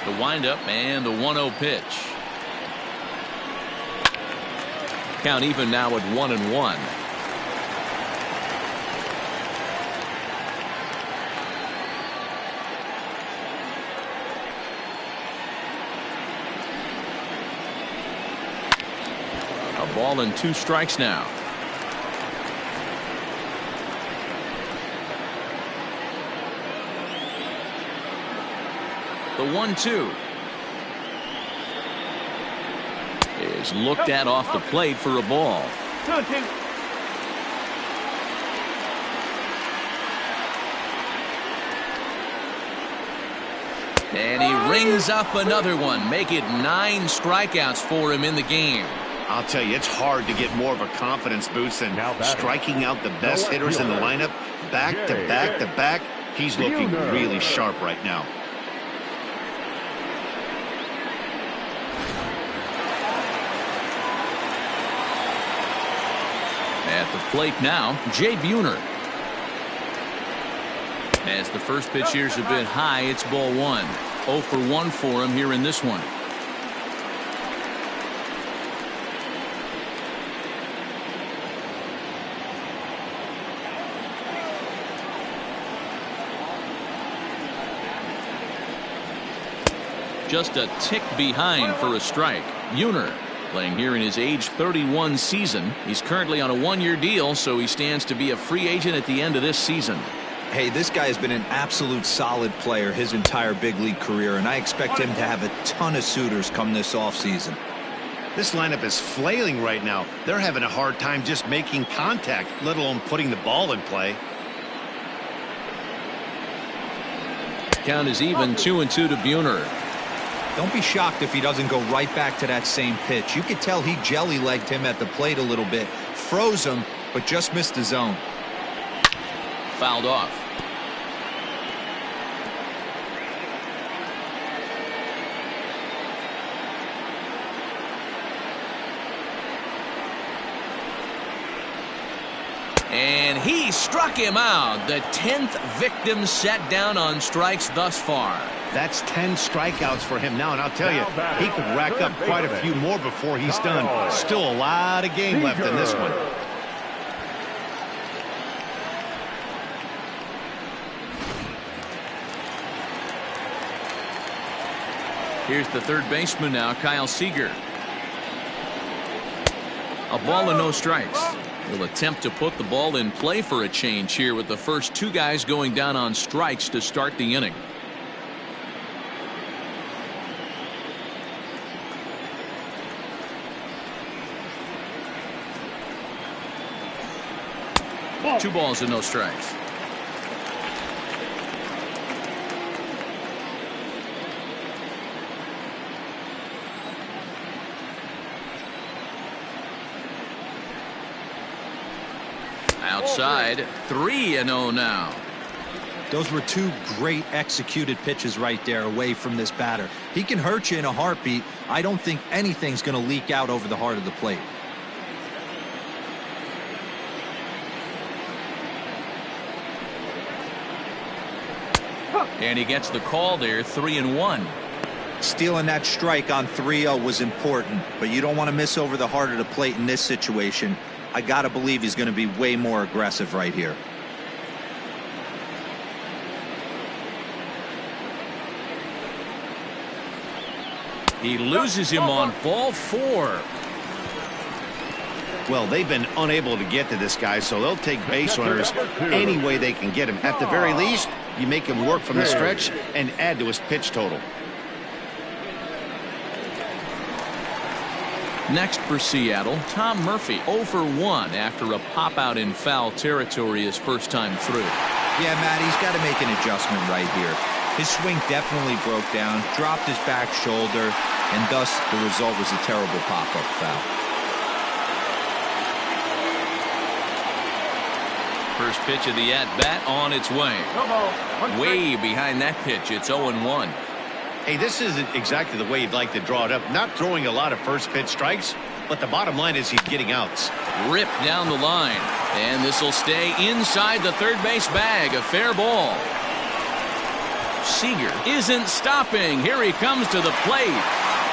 The windup and the 1-0 pitch. Count even now at 1-1. A ball and 2 strikes now. The 1-2 is looked at off the plate for a ball. And he rings up another one. Make it 9 strikeouts for him in the game. I'll tell you, it's hard to get more of a confidence boost than striking out the best hitters in the lineup back to back to back. He's looking really sharp right now. At the plate now, Jay Buhner. As the first pitch here's a bit high, it's ball 1. 0 for 1 for him here in this one. Just a tick behind for a strike. Buhner playing here in his age 31 season. He's currently on a 1-year deal, so he stands to be a free agent at the end of this season. Hey, this guy has been an absolute solid player his entire big league career, and I expect him to have a ton of suitors come this offseason. This lineup is flailing right now. They're having a hard time just making contact, let alone putting the ball in play. count is even 2-2 to Buhner. Don't be shocked if he doesn't go right back to that same pitch. You could tell he jelly-legged him at the plate a little bit. Froze him, but just missed the zone. Fouled off. And he struck him out. The 10th victim set down on strikes thus far. That's 10 strikeouts for him now, and I'll tell you, he could rack up quite a few more before he's done. Still a lot of game left in this one. Here's the third baseman now, Kyle Seager. A ball and no strikes. He'll attempt to put the ball in play for a change here with the first two guys going down on strikes to start the inning. Two balls and no strikes. Outside, 3-0 now. Those were two great executed pitches right there away from this batter. He can hurt you in a heartbeat. I don't think anything's going to leak out over the heart of the plate. And he gets the call there, 3-1. Stealing that strike on 3-0 was important, but you don't want to miss over the heart of the plate in this situation. I got to believe he's going to be way more aggressive right here. He loses him on ball 4. Well, they've been unable to get to this guy, so they'll take base runners any way they can get him. At the very least, you make him work from the stretch and add to his pitch total. Next for Seattle, Tom Murphy, 0 for 1 after a pop out in foul territory his first time through. Yeah, Matt, he's got to make an adjustment right here. His swing definitely broke down, dropped his back shoulder, and thus the result was a terrible pop-up foul. First pitch of the at-bat on its way. Way behind that pitch, it's 0-1. Hey, this isn't exactly the way you'd like to draw it up. Not throwing a lot of first pitch strikes, but the bottom line is he's getting outs. Ripped down the line, and this will stay inside the third base bag. A fair ball. Seager isn't stopping. Here he comes to the plate.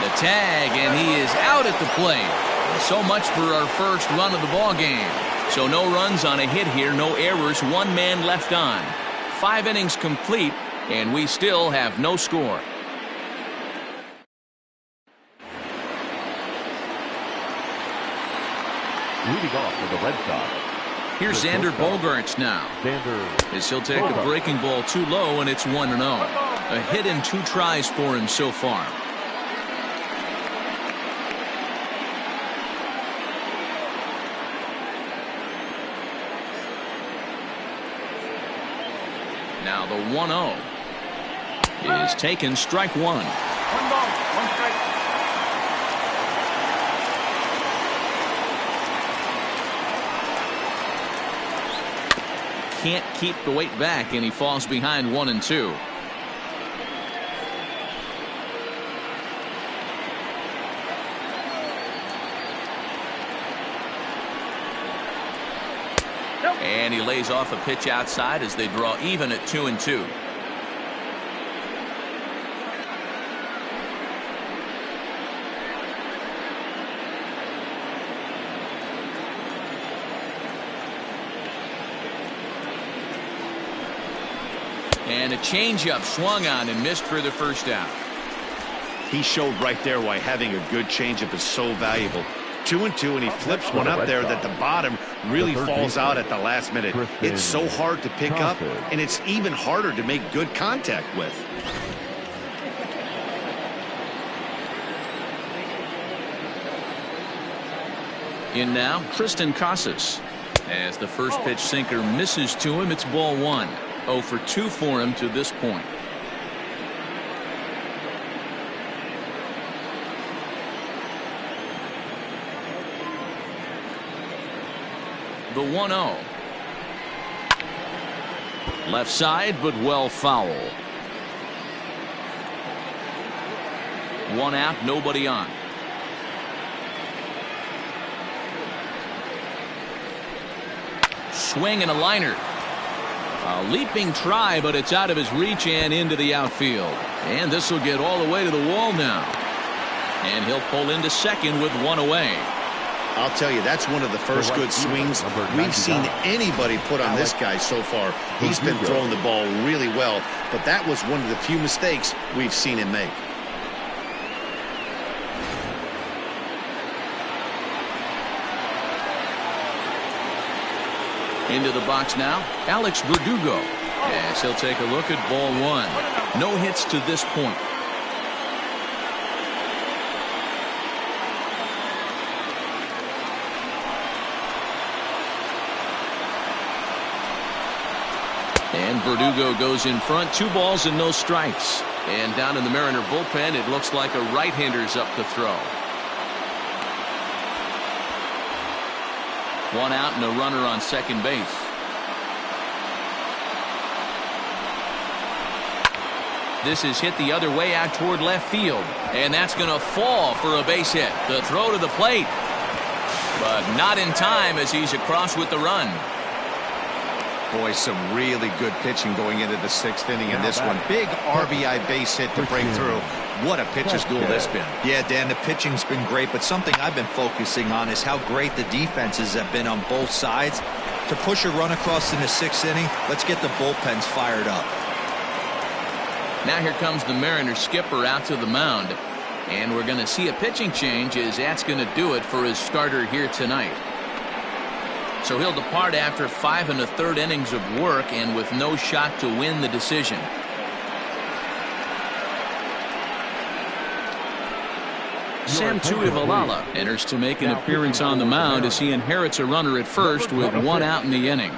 The tag, and he is out at the plate. So much for our first run of the ball game. So no runs on a hit here, no errors, 1 man left on. 5 innings complete, and we still have no score. Leading off for the Red Sox. Here's Xander Bogaerts now. As he'll take a breaking ball too low, and it's 1-0. A hit and 2 tries for him so far. Now the 1-0 is taken, strike 1. 1 ball, 1 strike. Can't keep the weight back, and he falls behind 1-2. And he lays off a pitch outside as they draw even at 2-2. And a changeup swung on and missed for the first out. He showed right there why having a good changeup is so valuable. 2-2, and he flips one up there that the bottom really falls out at the last minute. It's so hard to pick up, and it's even harder to make good contact with. In now, Tristan Casas. As the first pitch sinker misses to him, it's ball 1. 0 for 2 for him to this point. The 1-0. Left side, but well foul. 1 out, nobody on. Swing and a liner. A leaping try, but it's out of his reach and into the outfield. And this will get all the way to the wall now. And he'll pull into second with 1 away. I'll tell you, that's one of the first good swings we've seen anybody put on this guy so far. He's been throwing the ball really well, but that was one of the few mistakes we've seen him make. Into the box now, Alex Verdugo. Yes, he'll take a look at ball 1. No hits to this point. And Verdugo goes in front. 2 balls and no strikes. And down in the Mariner bullpen, it looks like a right-hander's up to throw. 1 out and a runner on second base. This is hit the other way out toward left field. And that's going to fall for a base hit. The throw to the plate. But not in time as he's across with the run. Boy, some really good pitching going into the 6th inning in this one. Big RBI base hit to break through. What a pitcher's duel this been. Yeah, Dan, the pitching's been great, but something I've been focusing on is how great the defenses have been on both sides. To push a run across in the 6th inning, let's get the bullpens fired up. Now here comes the Mariners skipper out to the mound. And we're going to see a pitching change as that's going to do it for his starter here tonight. So he'll depart after 5 1/3 innings of work and with no shot to win the decision. Sam Tuivalala enters to make an appearance on the mound as he inherits a runner at first with 1 out in the inning.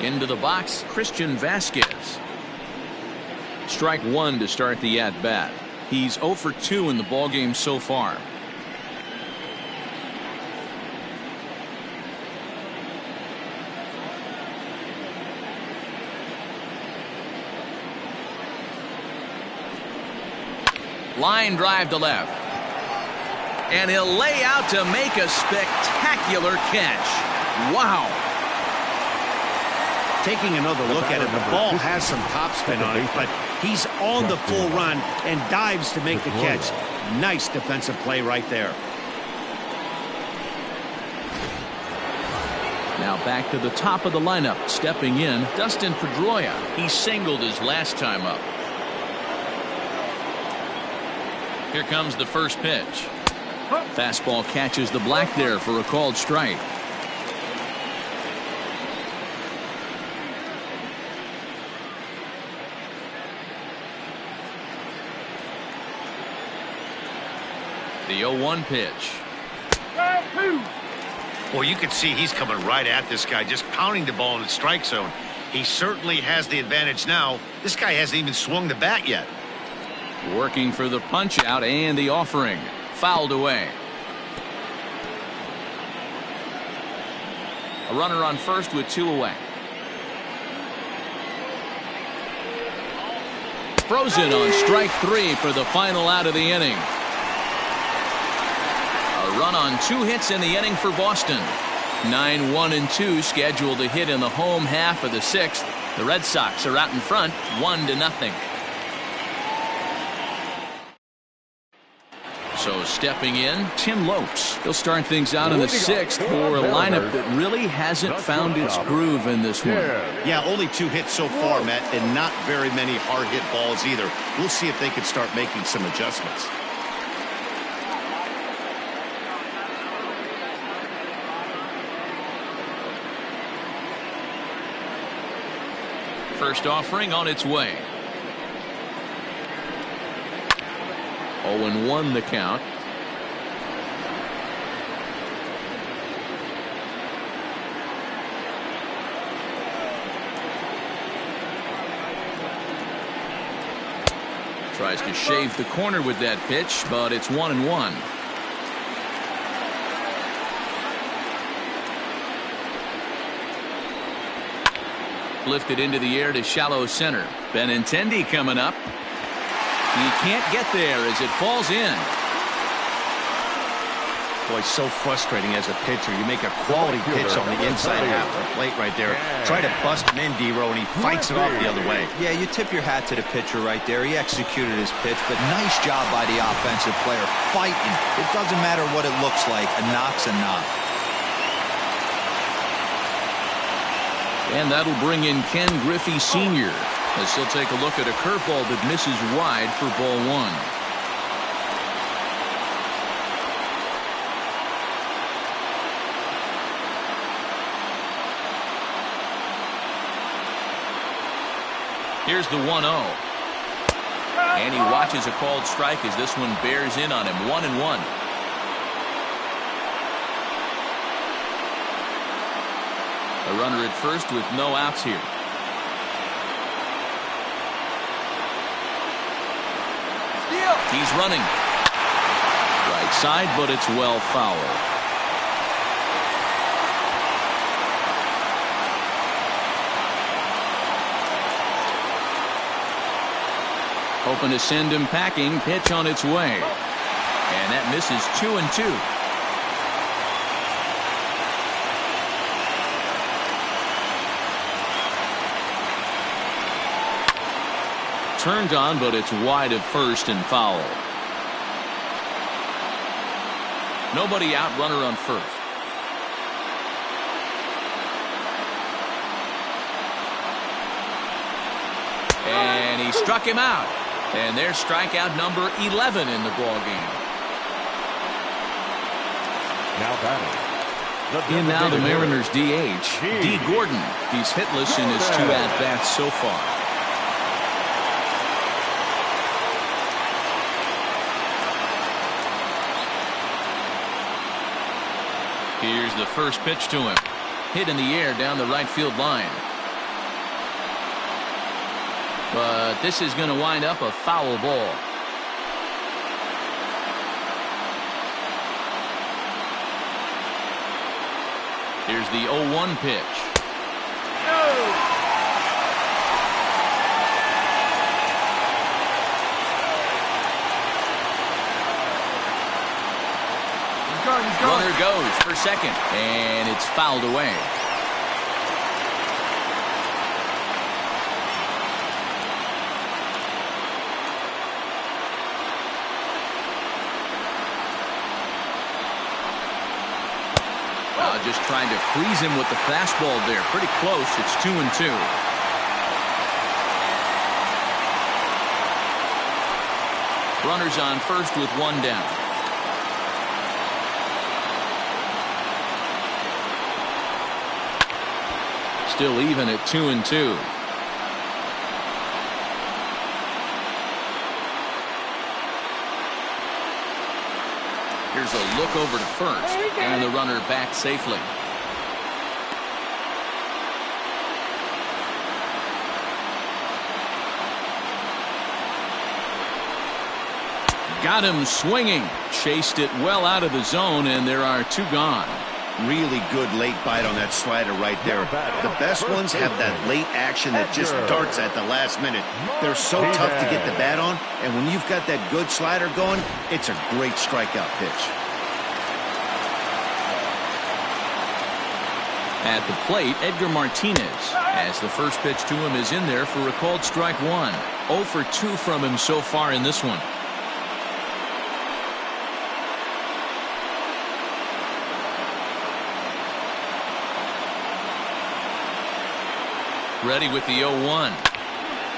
Into the box, Christian Vasquez. Strike 1 to start the at-bat. He's 0 for 2 in the ballgame so far. Line drive to left. And he'll lay out to make a spectacular catch. Wow. Taking another look at it, the ball has some topspin on it, but he's on the full run and dives to make the catch. Nice defensive play right there. Now back to the top of the lineup. Stepping in, Dustin Pedroia. He singled his last time up. Here comes the first pitch. Fastball catches the black there for a called strike. The 0-1 pitch. Well, you can see he's coming right at this guy, just pounding the ball in the strike zone. He certainly has the advantage now. This guy hasn't even swung the bat yet. Working for the punch out and the offering. Fouled away. A runner on first with 2 away. Frozen on strike 3 for the final out of the inning. A run on 2 hits in the inning for Boston. 9-1-2 scheduled to hit in the home half of the 6th. The Red Sox are out in front 1-0. So stepping in, Tim Lopes. He'll start things out in the 6th for a lineup that really hasn't found its groove in this one. Yeah, only 2 hits so far, Matt, and not very many hard hit balls either. We'll see if they can start making some adjustments. First offering on its way. 0-1 the count. Tries to shave the corner with that pitch, but it's 1-1. Lifted into the air to shallow center. Benintendi coming up. He can't get there as it falls in. Boy, so frustrating as a pitcher. You make a quality pitch on the inside half of the plate right there. Try to bust him in, D-Row, and he fights it off the other way. Yeah, you tip your hat to the pitcher right there. He executed his pitch, but nice job by the offensive player fighting. It doesn't matter what it looks like. A knock's a knock. And that'll bring in Ken Griffey Sr. as he'll take a look at a curveball that misses wide for ball 1. Here's the 1-0. And he watches a called strike as this one bears in on him. 1-1. A runner at first with no outs here. He's running. Right side, but it's well foul. Hoping to send him packing. Pitch on its way. And that misses 2-2. Turned on, but it's wide of first and foul. Nobody out, runner on first. And he struck him out. And there's strikeout number 11 in the ball game. Now batting. In now the Mariners DH, D. Gordon. He's hitless in his 2 at-bats so far. Here's the first pitch to him. Hit in the air down the right field line. But this is going to wind up a foul ball. Here's the 0-1 pitch. Runner goes for second, and it's fouled away. Just trying to freeze him with the fastball there. Pretty close. It's 2-2. Runners on first with 1 down. Still even at 2-2. Here's a look over to first, and the runner back safely. Got him swinging. Chased it well out of the zone, and there are 2 gone. Really good late bite on that slider right there. The best ones have that late action that just darts at the last minute. They're so tough to get the bat on, and when you've got that good slider going, it's a great strikeout pitch. At the plate, Edgar Martinez, as the first pitch to him is in there for a called strike 1. 0 for 2 from him so far in this one. Ready with the 0-1.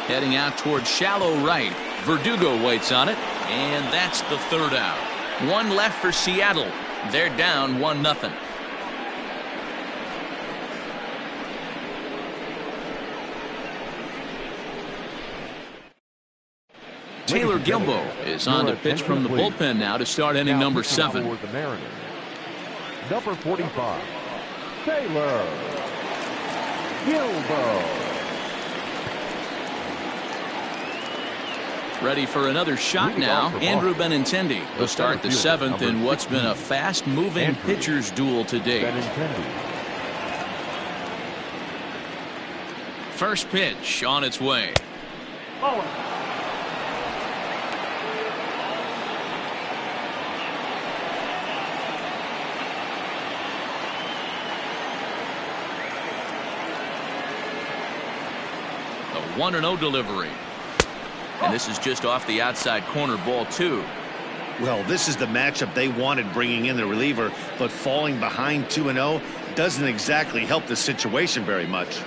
Heading out towards shallow right. Verdugo waits on it, and that's the 3rd out. 1 left for Seattle. They're down 1-0. Taylor Gilbo is on to pitch from the bullpen now to start inning number 7. The Mariners. Number 45, Taylor Gilbo. Ready for another shot now. Andrew Benintendi will start the 7th in what's been a fast-moving pitcher's duel to date. First pitch on its way. A 1-0 delivery. And this is just off the outside corner, ball 2. Well, this is the matchup they wanted, bringing in the reliever, but falling behind 2-0 doesn't exactly help the situation very much.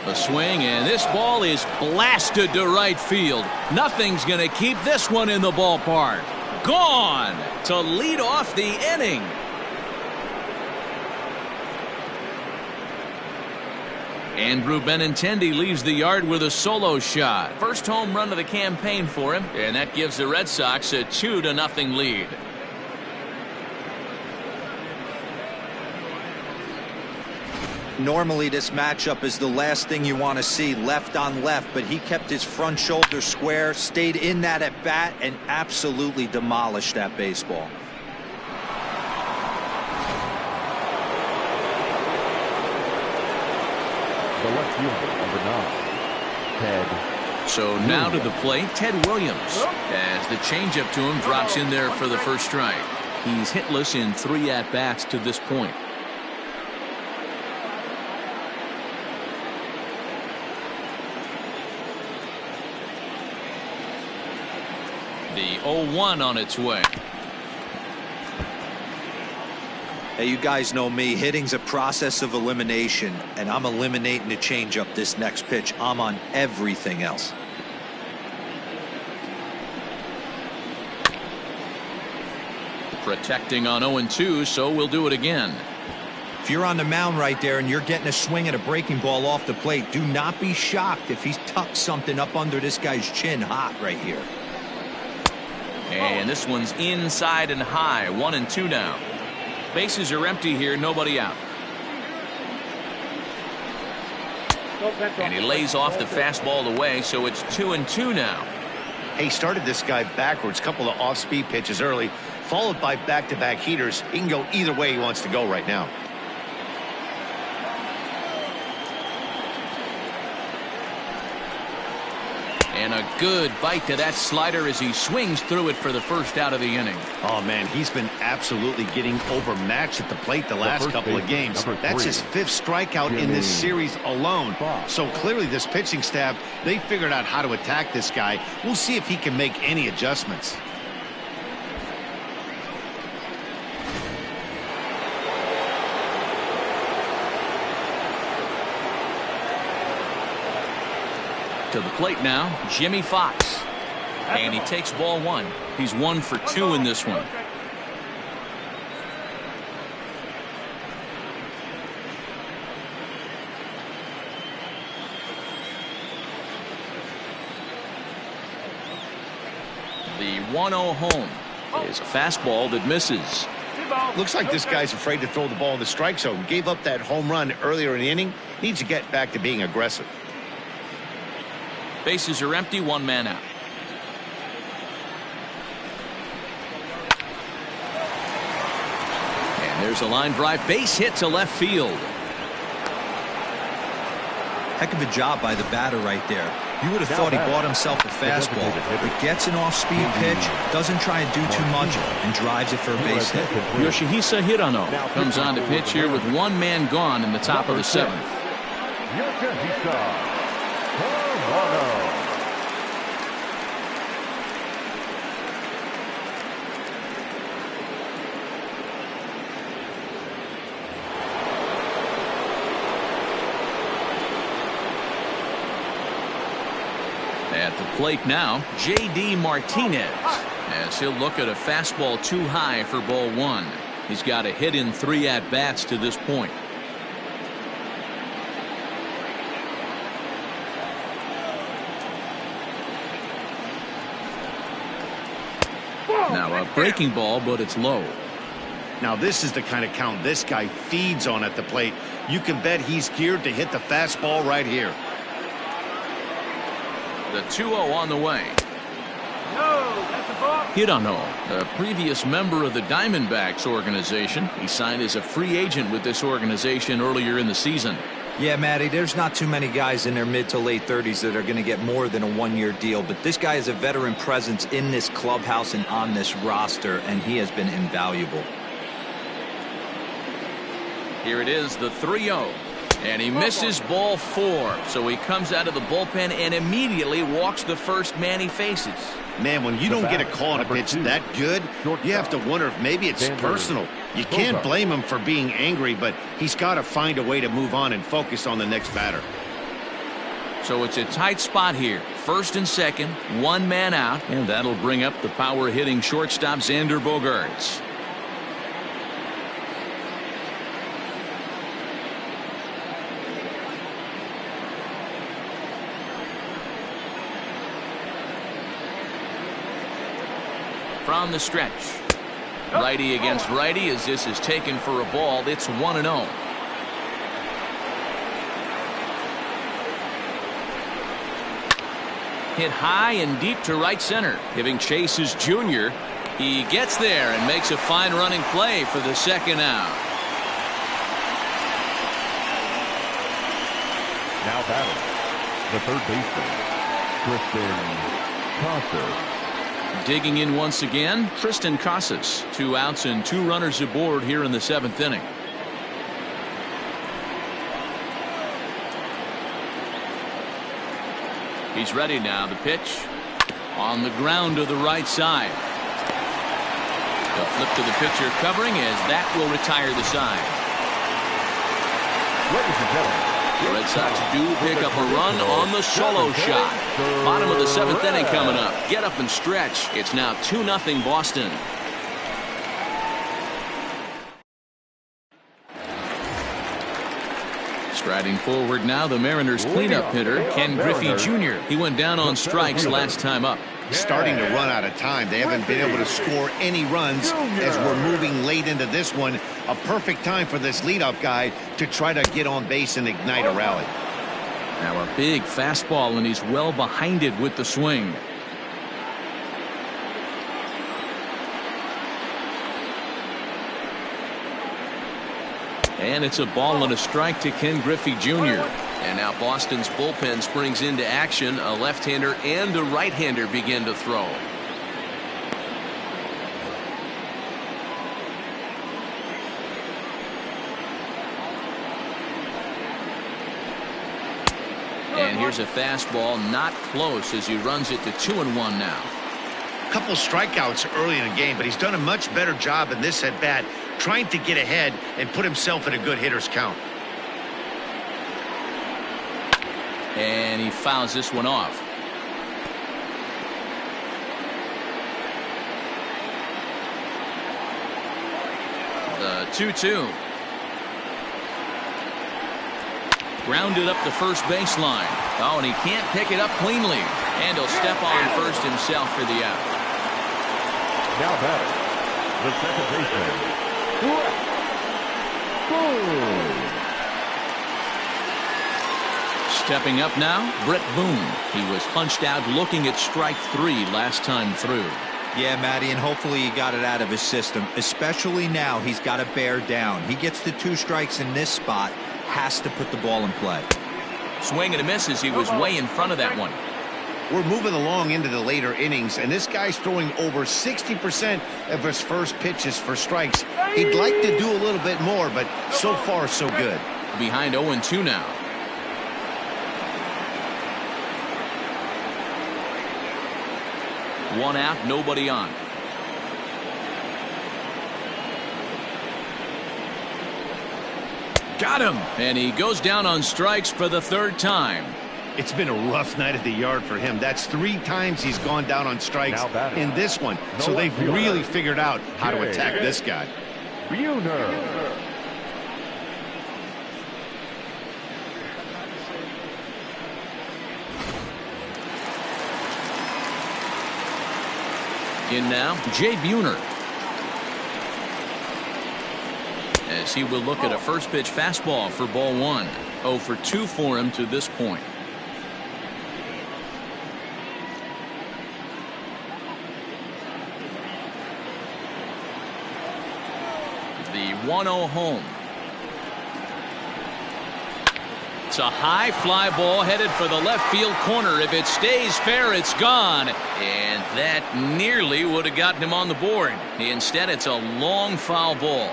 A swing, and this ball is blasted to right field. Nothing's going to keep this one in the ballpark. Gone to lead off the inning. Andrew Benintendi leaves the yard with a solo shot. First home run of the campaign for him, and that gives the Red Sox a 2-0 lead. Normally this matchup is the last thing you want to see, left on left, but he kept his front shoulder square, stayed in that at bat, and absolutely demolished that baseball. The left fielder, number 9, Ted. So now to the plate, Ted Williams, as the changeup to him drops in there for the first strike. He's hitless in 3 at-bats to this point. The 0-1 on its way. Hey, you guys know me. Hitting's a process of elimination, and I'm eliminating the changeup this next pitch. I'm on everything else. Protecting on 0-2, so we'll do it again. If you're on the mound right there and you're getting a swing at a breaking ball off the plate, do not be shocked if he's tucked something up under this guy's chin hot right here. And this one's inside and high. 1-2 now. Bases are empty here, nobody out. And he lays off the fastball away, so it's 2-2 now. He started this guy backwards, couple of off-speed pitches early, followed by back-to-back heaters. He can go either way he wants to go right now. And a good bite to that slider as he swings through it for the first out of the inning. Oh, man, he's been absolutely getting overmatched at the plate the last couple of games. That's his 5th strikeout in this series alone. So clearly this pitching staff, they figured out how to attack this guy. We'll see if he can make any adjustments. To the plate now, Jimmy Fox. And he takes ball 1. He's 1 for 2 in this one. The 1-0 home is a fastball that misses. Looks like this guy's afraid to throw the ball in the strike zone. Gave up that home run earlier in the inning. Needs to get back to being aggressive. Bases are empty, 1 man out. And there's a line drive, base hit to left field. Heck of a job by the batter right there. You would have thought he bought himself a fastball, but gets an off-speed pitch, doesn't try and do too much, and drives it for a base hit. Yoshihisa Hirano comes on to pitch here with 1 man gone in the top of the 7th. At the plate now, J.D. Martinez, as he'll look at a fastball too high for ball 1. He's got a hit in 3 at-bats to this point. Now a breaking ball, but it's low. Now this is the kind of count this guy feeds on at the plate. You can bet he's geared to hit the fastball right here. The 2-0 on the way. No, that's a ball. Buhner, a previous member of the Diamondbacks organization. He signed as a free agent with this organization earlier in the season. Yeah, Matty, there's not too many guys in their mid to late 30s that are going to get more than a one-year deal, but this guy is a veteran presence in this clubhouse and on this roster, and he has been invaluable. Here it is, the 3-0. And he misses ball 4. So he comes out of the bullpen and immediately walks the first man he faces. Man, when you don't get a call on a pitch that good, you have to wonder if maybe it's personal. You can't blame him for being angry, but he's got to find a way to move on and focus on the next batter. So it's a tight spot here. First and second, one man out, and that'll bring up the power-hitting shortstop Xander Bogaerts. From the stretch. Righty against righty as this is taken for a ball. It's 1-0. Hit high and deep to right center. Giving chase is Junior. He gets there and makes a fine running play for the second out. Now batting, the third baseman, Tristan Casas. Digging in once again, Tristan Casas. 2 outs and 2 runners aboard here in the 7th inning. He's ready now. The pitch on the ground to the right side. The flip to the pitcher covering as that will retire the side. Ladies and gentlemen, The Red Sox do pick up a run on the solo shot. Bottom of the 7th inning coming up. Get up and stretch. It's now 2-0 Boston. Striding forward now, the Mariners cleanup hitter, Ken Griffey Jr. He went down on strikes last time up. Starting to run out of time. They haven't been able to score any runs as we're moving late into this one. A perfect time for this leadoff guy to try to get on base and ignite a rally. Now a big fastball, and he's well behind it with the swing. And it's a ball and a strike to Ken Griffey Jr. And now Boston's bullpen springs into action. A left-hander and a right-hander begin to throw. And here's a fastball, not close, as he runs it to 2-1 now. Couple strikeouts early in the game, but he's done a much better job in this at bat, trying to get ahead and put himself in a good hitter's count. And he fouls this one off. The 2-2. Grounded up the first baseline. Oh, and he can't pick it up cleanly. And he'll step on first himself for the out. Now batting, the second baseman, Bret Boone. Stepping up now, Bret Boone. He was punched out looking at strike 3 last time through. Yeah, Matty, and hopefully he got it out of his system. Especially now, he's got to bear down. He gets the 2 strikes in this spot, has to put the ball in play. Swing and a miss as he was way in front of that one. We're moving along into the later innings, and this guy's throwing over 60% of his first pitches for strikes. He'd like to do a little bit more, but so far so good. Behind 0-2 now. One out, nobody on. Got him! And he goes down on strikes for the 3rd time. It's been a rough night at the yard for him. That's 3 times he's gone down on strikes in this one. So they've really figured out how to attack this guy. Buhner. In now, Buhner. as he will look at a first pitch fastball for ball 1. 0 for 2 for him to this point. The 1-0 home. It's a high fly ball headed for the left field corner. If it stays fair, it's gone. And that nearly would have gotten him on the board. Instead, it's a long foul ball.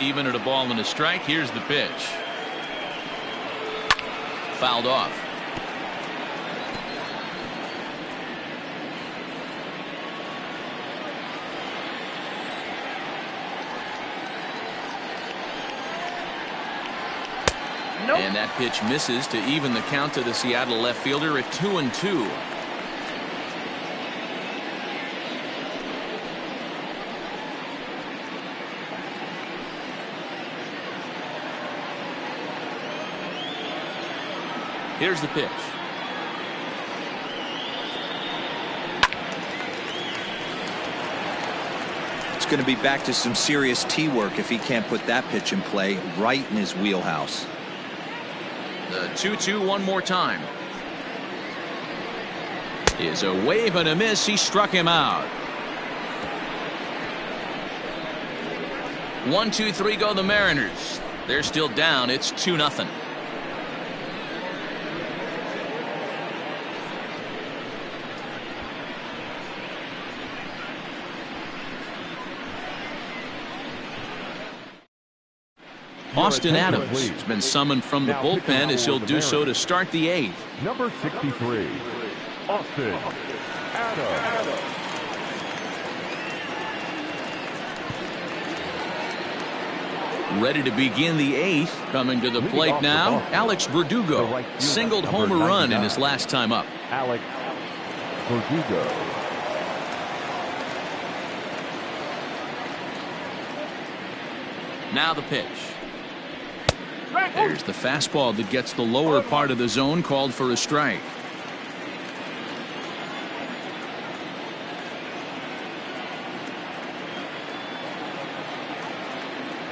Even at a ball and a strike, here's the pitch. Fouled off. Nope. And that pitch misses to even the count to the Seattle left fielder at 2-2. Here's the pitch. It's going to be back to some serious tee work if he can't put that pitch in play right in his wheelhouse. The 2-2 one more time. Is a wave and a miss. He struck him out. 1-2-3 go the Mariners. They're still down. It's 2-0. Austin Adams has been summoned from the bullpen as he'll do so to start the 8th. Number 63, Austin Adams. Ready to begin the 8th. Coming to the plate now, Alex Verdugo. Singled home run in his last time up. Alex Verdugo. Now the pitch. There's the fastball that gets the lower part of the zone, called for a strike.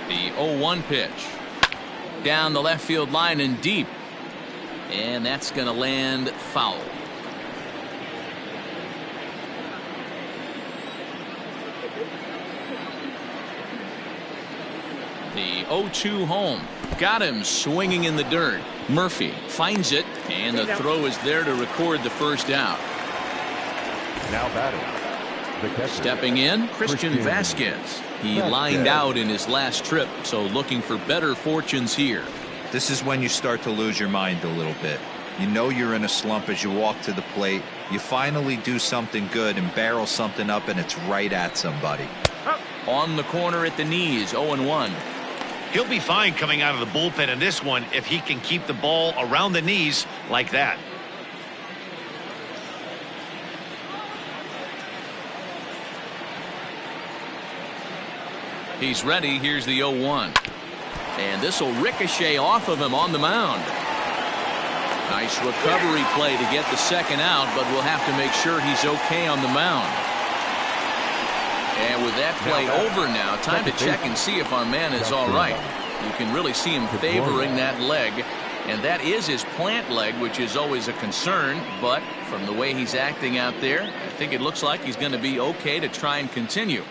The 0-1 pitch. Down the left field line and deep. And that's going to land foul. The 0-2 home. Got him swinging in the dirt. Murphy finds it, and the throw is there to record the first out. Now batting. The catcher. Stepping in, Christian Vasquez. He lined out in his last trip, so looking for better fortunes here. This is when you start to lose your mind a little bit. You know you're in a slump as you walk to the plate. You finally do something good and barrel something up, and it's right at somebody. On the corner at the knees, 0-1. He'll be fine coming out of the bullpen in this one if he can keep the ball around the knees like that. He's ready. Here's the 0-1. And this will ricochet off of him on the mound. Nice recovery play to get the second out, but we'll have to make sure he's okay on the mound. And with that play over now, time to check and see if our man is all right. You can really see him favoring that leg, and that is his plant leg, which is always a concern. But from the way he's acting out there, I think it looks like he's going to be okay to try and continue.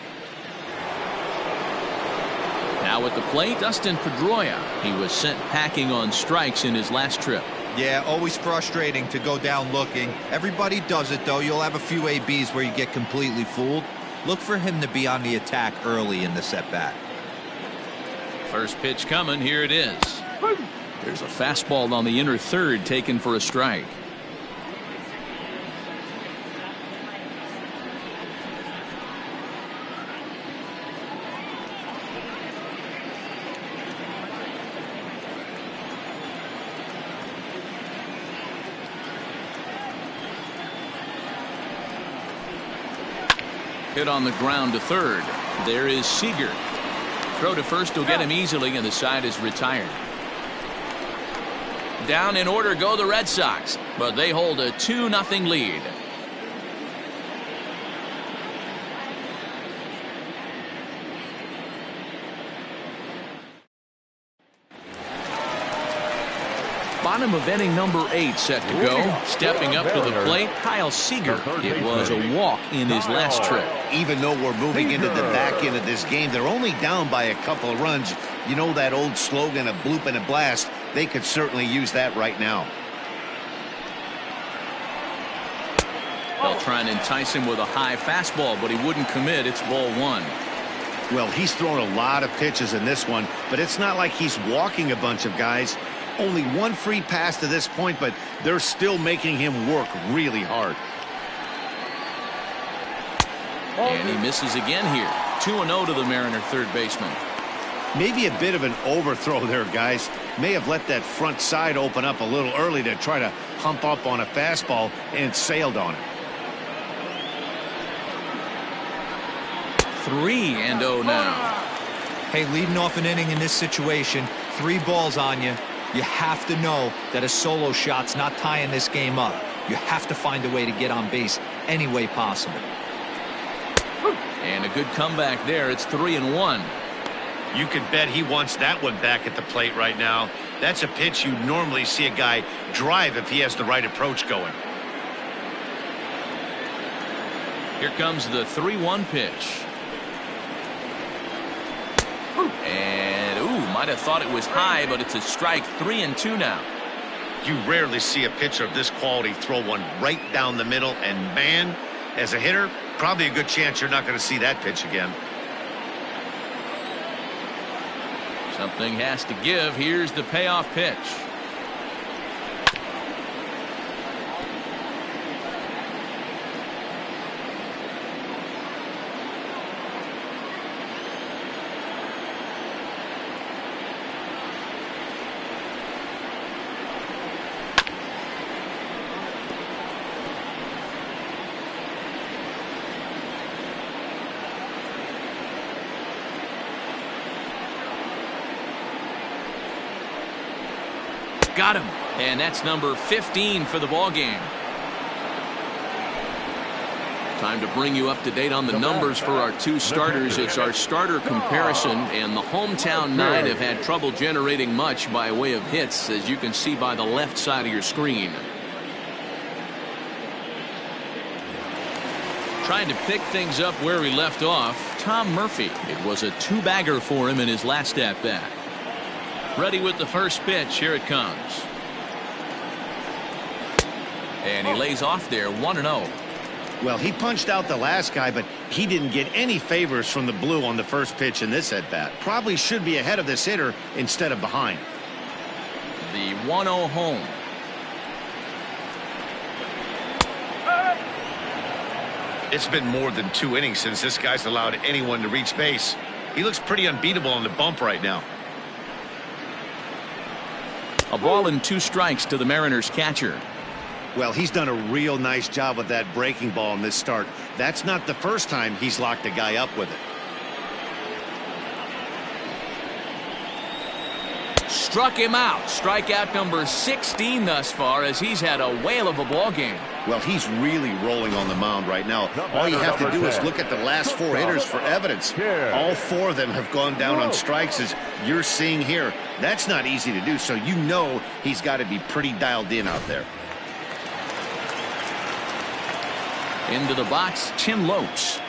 Now at the plate, Dustin Pedroia. He was sent packing on strikes in his last trip. Yeah, always frustrating to go down looking. Everybody does it, though. You'll have a few ABs where you get completely fooled. Look for him to be on the attack early in the set-bat. First pitch coming. Here it is. There's a fastball on the inner third taken for a strike. Hit on the ground to third. There is Seager. Throw to first will get him easily, and the side is retired. Down in order go the Red Sox, but they hold a 2-0 lead. bottom of inning number 8 set to go. Stepping up to the plate, Kyle Seager. It was a walk in his last trip. Even though we're moving into the back end of this game, they're only down by a couple of runs. You know that old slogan, a bloop and a blast? They could certainly use that right now. They'll try and entice him with a high fastball, but he wouldn't commit. It's ball 1. Well, he's thrown a lot of pitches in this one, but it's not like he's walking a bunch of guys. Only one free pass to this point, but they're still making him work really hard. And he misses again here. 2-0 to the Mariner third baseman. Maybe a bit of an overthrow there, guys. May have let that front side open up a little early to try to hump up on a fastball and sailed on it. 3-0 now. Hey, leading off an inning in this situation, 3 balls on you. You have to know that a solo shot's not tying this game up. You have to find a way to get on base any way possible. And a good comeback there. It's 3-1. You can bet he wants that one back at the plate right now. That's a pitch you normally see a guy drive if he has the right approach going. Here comes the 3-1 pitch. And, might have thought it was high, but it's a strike. 3-2 now. You rarely see a pitcher of this quality throw one right down the middle, and man, as a hitter, probably a good chance you're not going to see that pitch again. Something has to give. Here's the payoff pitch. Got him. And that's number 15 for the ball game. Time to bring you up to date on the numbers for our 2 starters. It's our starter comparison, and the hometown 9 have had trouble generating much by way of hits, as you can see by the left side of your screen. Trying to pick things up where he left off, Tom Murphy. It was a 2-bagger for him in his last at-bat. Ready with the first pitch. Here it comes. And he lays off there. 1-0. Well, he punched out the last guy, but he didn't get any favors from the blue on the first pitch in this at-bat. Probably should be ahead of this hitter instead of behind. The 1-0 home. It's been more than 2 innings since this guy's allowed anyone to reach base. He looks pretty unbeatable on the bump right now. A ball and 2 strikes to the Mariners catcher. Well, he's done a real nice job with that breaking ball in this start. That's not the first time he's locked a guy up with it. Struck him out. Strikeout number 16 thus far, as he's had a whale of a ball game. Well, he's really rolling on the mound right now. All you have to do is look at the last 4 hitters for evidence. All 4 of them have gone down on strikes, as you're seeing here. That's not easy to do, so you know he's got to be pretty dialed in out there. Into the box, Tim Lopes.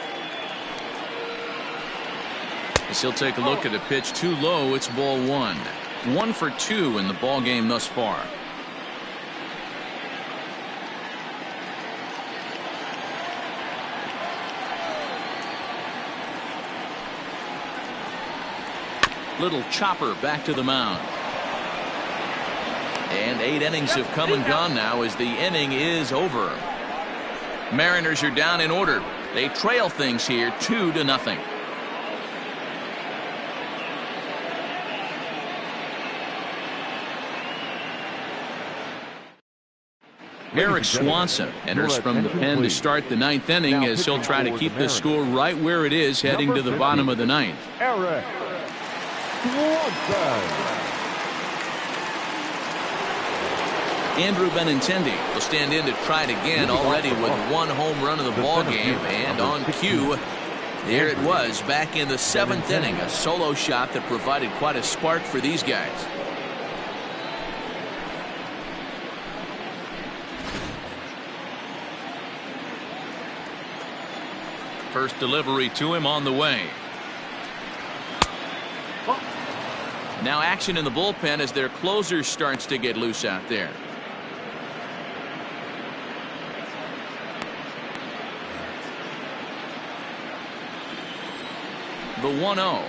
As he'll take a look at a pitch too low, it's ball 1. 1 for 2 in the ball game thus far. Little chopper back to the mound. And 8 innings have come and gone now as the inning is over. Mariners are down in order. They trail things here 2-0. Eric Swanson enters from the pen to start the 9th inning, as he'll try to keep the score right where it is heading to the bottom of the 9th. Eric Swanson. Andrew Benintendi will stand in to try it again, already with 1 home run of the ball game. And on cue, there it was back in the 7th inning, a solo shot that provided quite a spark for these guys. First delivery to him on the way. Now action in the bullpen as their closer starts to get loose out there. The 1-0.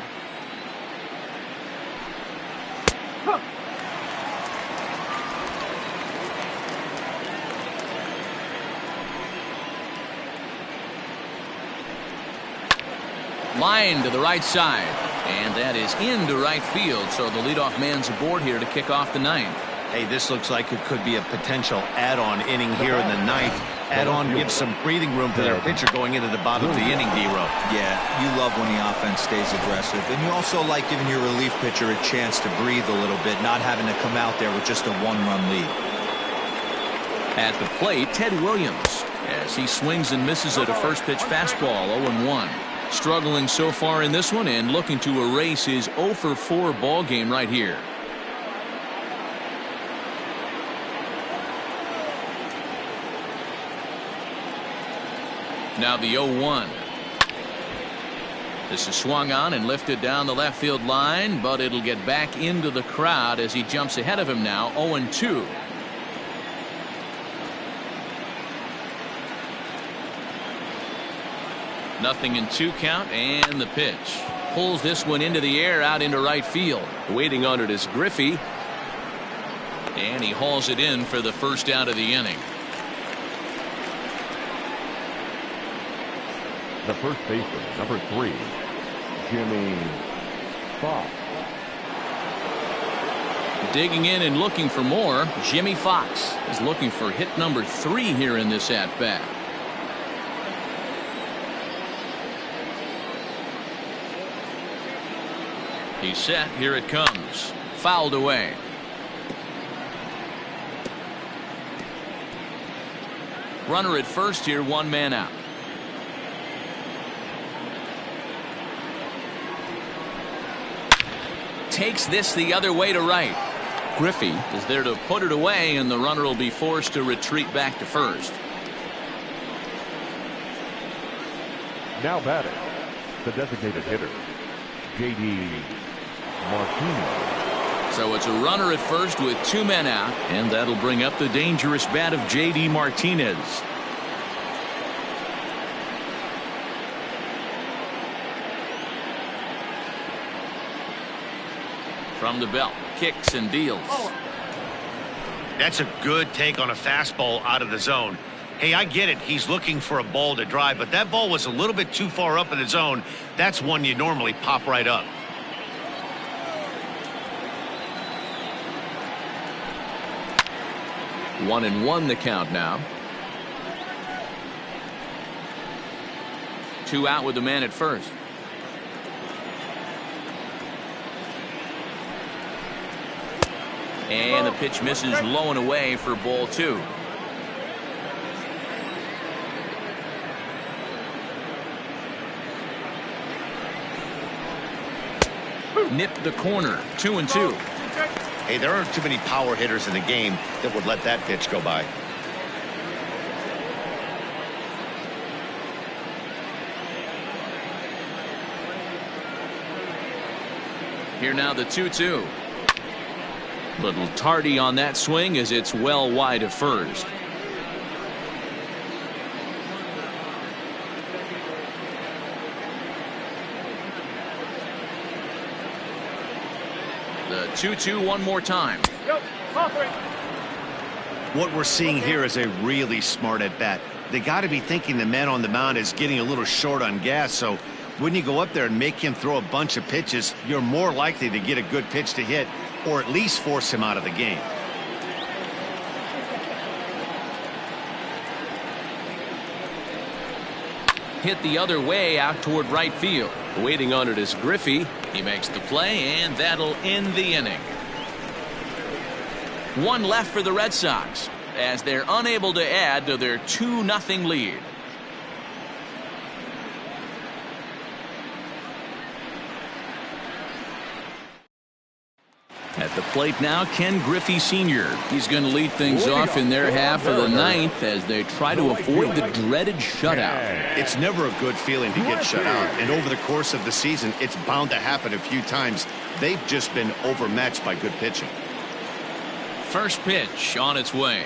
Line to the right side, and that is into right field, so the leadoff man's aboard here to kick off the ninth. Hey, this looks like it could be a potential add-on inning here in the ninth. Add-on gives some breathing room to their pitcher going into the bottom of the inning, D-Row. Yeah, you love when the offense stays aggressive, and you also like giving your relief pitcher a chance to breathe a little bit, not having to come out there with just a one-run lead. At the plate, Ted Williams, as he swings and misses at a first pitch fastball, 0-1. Struggling so far in this one and looking to erase his 0-for-4 ball game right here. Now the 0-1. This is swung on and lifted down the left field line, but it'll get back into the crowd as he jumps ahead of him now, 0-2. Nothing in 2 count, and the pitch. Pulls this one into the air out into right field. Waiting on it is Griffey. And he hauls it in for the first out of the inning. The first baseman, number 3, Jimmy Fox. Digging in and looking for more, Jimmy Fox is looking for hit number 3 here in this at-bat. He's set. Here it comes. Fouled away. Runner at first here, 1 man out. Takes this the other way to right. Griffey is there to put it away, and the runner will be forced to retreat back to first. Now batting, the designated hitter, J.D. Martinez. So it's a runner at first with 2 men out, and that'll bring up the dangerous bat of J.D. Martinez. From the belt, kicks and deals. That's a good take on a fastball out of the zone. Hey, I get it. He's looking for a ball to drive, but that ball was a little bit too far up in the zone. That's one you normally pop right up. 1-1 the count now. 2 out with the man at first. And the pitch misses low and away for ball 2. Nipped the corner. 2-2. Hey, there aren't too many power hitters in the game that would let that pitch go by. Here now the 2-2. Little tardy on that swing as it's well wide of first. The 2-2 one more time. What we're seeing here is a really smart at bat. They got to be thinking the man on the mound is getting a little short on gas, so when you go up there and make him throw a bunch of pitches, you're more likely to get a good pitch to hit or at least force him out of the game. Hit the other way out toward right field. Waiting on it is Griffey. He makes the play, and that'll end the inning. 1 left for the Red Sox as they're unable to add to their 2-0 lead. At At the plate now, Ken Griffey Sr. He's going to lead things off in their half of the ninth as they try to avoid the dreaded shutout. It's never a good feeling to get shut out, and over the course of the season, it's bound to happen a few times. They've just been overmatched by good pitching. First pitch on its way.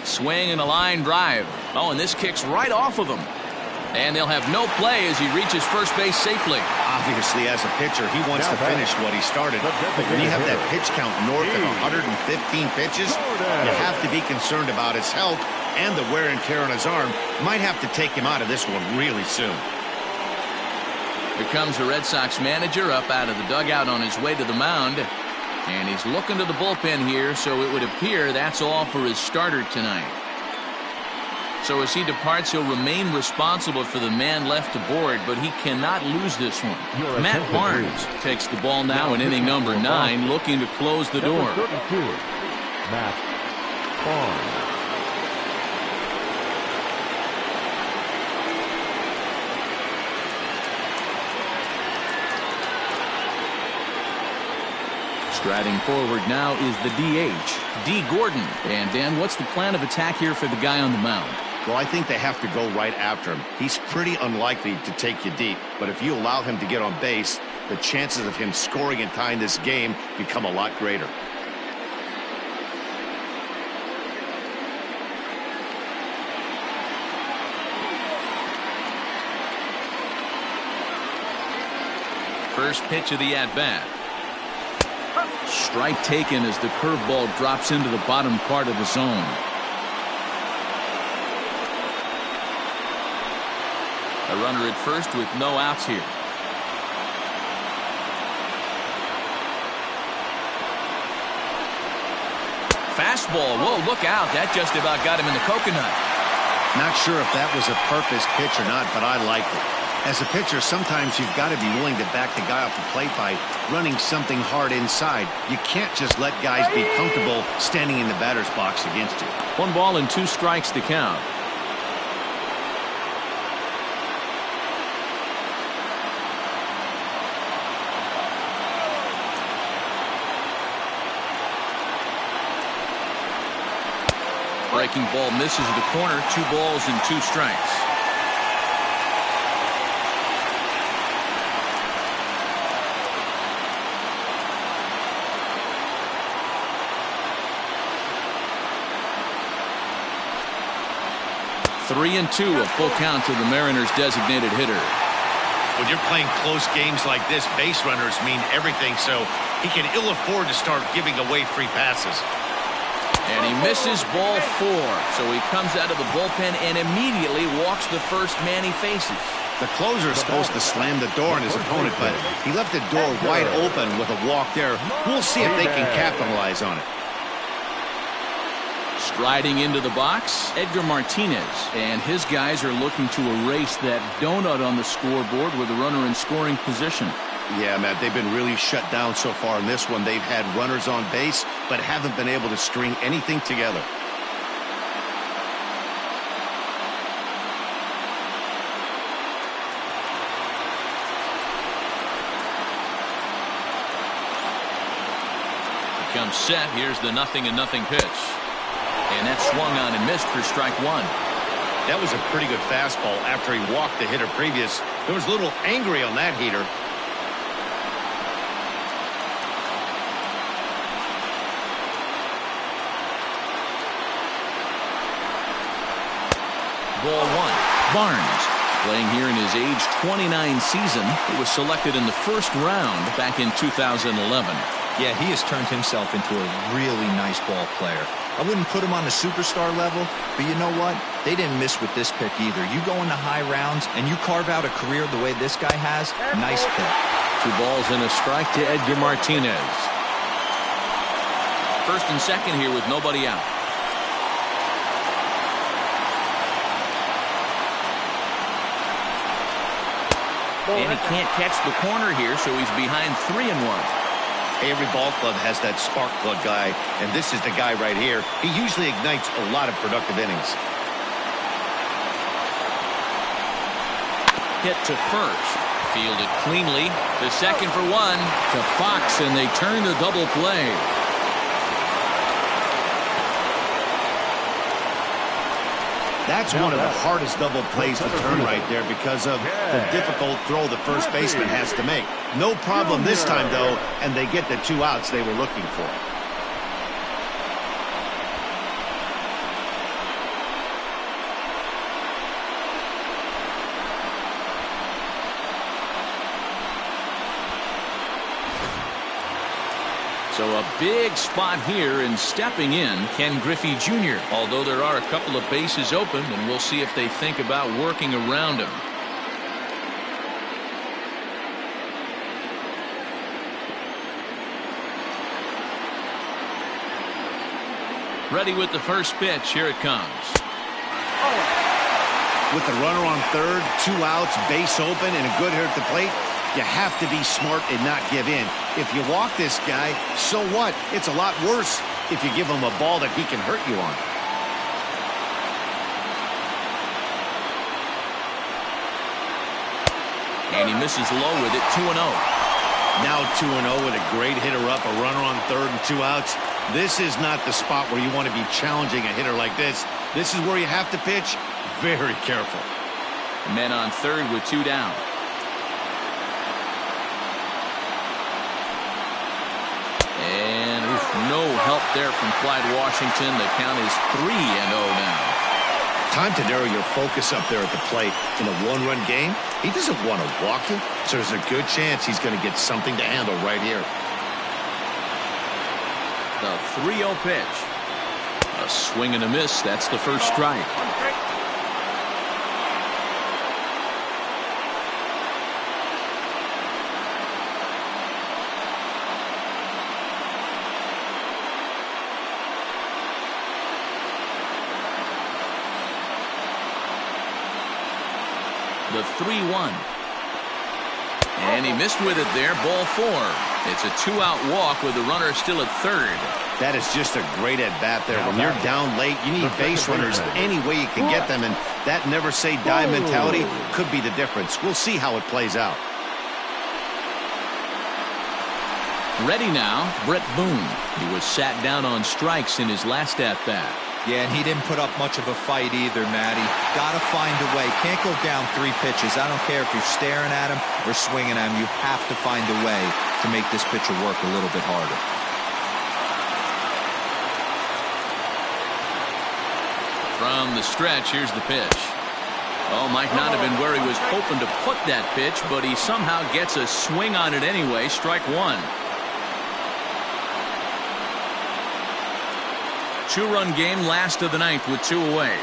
Swing and a line drive. Oh, and this kicks right off of him. And they'll have no play as he reaches first base safely. Obviously, as a pitcher, he wants to finish what he started. But when you have that pitch count north of 115 pitches, you have to be concerned about his health, and the wear and tear on his arm might have to take him out of this one really soon. Here comes the Red Sox manager up out of the dugout on his way to the mound. And he's looking to the bullpen here, so it would appear that's all for his starter tonight. So as he departs, he'll remain responsible for the man left to board, but he cannot lose this one. Matt Barnes takes the ball now in inning number 9, looking to close the door. Matt Barnes. Striding forward now is the DH, D. Gordon. And Dan, what's the plan of attack here for the guy on the mound? Well, I think they have to go right after him. He's pretty unlikely to take you deep, but if you allow him to get on base, the chances of him scoring and tying this game become a lot greater. First pitch of the at-bat. Strike taken as the curveball drops into the bottom part of the zone. A runner at first with no outs here. Fastball. Whoa, look out. That just about got him in the coconut. Not sure if that was a purpose pitch or not, but I liked it. As a pitcher, sometimes you've got to be willing to back the guy off the plate by running something hard inside. You can't just let guys be comfortable standing in the batter's box against you. 1 ball and 2 strikes to count. Breaking ball misses the corner. 2 balls and 2 strikes. Three and 2, a full count to the Mariners' designated hitter. When you're playing close games like this, base runners mean everything, so he can ill afford to start giving away free passes. And he misses ball 4, so he comes out of the bullpen and immediately walks the first man he faces. The closer is supposed to slam the door on his opponent, but he left the door wide open with a walk there. We'll see if they can capitalize on it. Striding into the box, Edgar Martinez, and his guys are looking to erase that donut on the scoreboard with a runner in scoring position. Yeah, Matt, they've been really shut down so far in this one. They've had runners on base, but haven't been able to string anything together. Becomes set. Here's the 0-0 pitch. And that swung on and missed for strike 1. That was a pretty good fastball after he walked the hitter previous. There was a little angry on that heater. Ball 1. Barnes, playing here in his age 29 season. He was selected in the first round back in 2011. Yeah, he has turned himself into a really nice ball player. I wouldn't put him on the superstar level, but you know what? They didn't miss with this pick either. You go into high rounds and you carve out a career the way this guy has, nice pick. 2 balls and a strike to Edgar Martinez. First and second here with nobody out. And he can't catch the corner here, so he's behind 3-1. Every ball club has that spark plug guy, and this is the guy right here. He usually ignites a lot of productive innings. Hit to first. Fielded cleanly. The second for one to Fox, and they turn the double play. That's one of the hardest double plays to turn right there because of the difficult throw the first baseman has to make. No problem this time, though, and they get the 2 outs they were looking for. So a big spot here, and stepping in, Ken Griffey Jr. Although there are a couple of bases open, and we'll see if they think about working around him. Ready with the first pitch. Here it comes. With the runner on third, 2 outs, base open, and a good hitter at the plate, you have to be smart and not give in. If you walk this guy, so what? It's a lot worse if you give him a ball that he can hurt you on. And he misses low with it. 2-0. Now 2-0 with a great hitter up, a runner on third and 2 outs. This is not the spot where you want to be challenging a hitter like this. This is where you have to pitch very careful. Men on third with 2 down. And no help there from Clyde Washington. The count is 3-0 now. Time to narrow your focus up there at the plate. In a 1-run game, he doesn't want to walk you, so there's a good chance he's going to get something to handle right here. The 3-0 pitch. A swing and a miss. That's the first strike. The 3-1. And he missed with it there. Ball 4. It's a 2-out walk with the runner still at third. That is just a great at-bat there. When you're down late, you need base runners any way you can get them, and that never-say-die mentality could be the difference. We'll see how it plays out. Ready now, Bret Boone. He was sat down on strikes in his last at-bat. Yeah, and he didn't put up much of a fight either, Matty. Got to find a way. Can't go down 3 pitches. I don't care if you're staring at him or swinging at him. You have to find a way to make this pitcher work a little bit harder. From the stretch, here's the pitch. Oh, might not have been where he was hoping to put that pitch, but he somehow gets a swing on it anyway. Strike 1. 2-run game, last of the 9th with 2 away.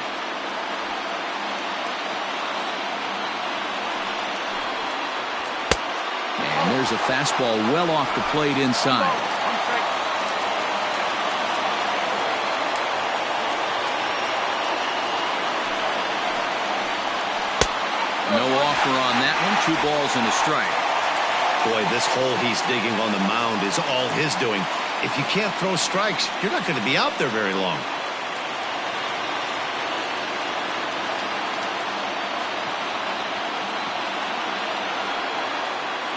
And there's a fastball well off the plate inside. No offer on that one. 2 balls and a strike. Boy, this hole he's digging on the mound is all his doing. If you can't throw strikes, you're not going to be out there very long.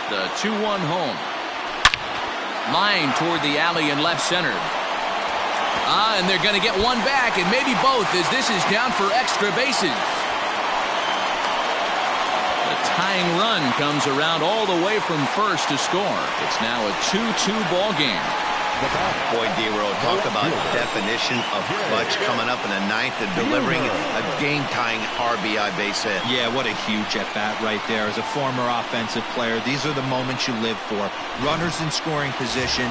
The 2-1 home. Line toward the alley and left center. And they're going to get one back, and maybe both, as this is down for extra bases. The tying run comes around all the way from first to score. It's now a 2-2 ball game. Boy, D-Row, talk about definition of clutch coming up in the 9th and delivering a game-tying RBI base hit. Yeah, what a huge at-bat right there. As a former offensive player, these are the moments you live for. Runners in scoring position,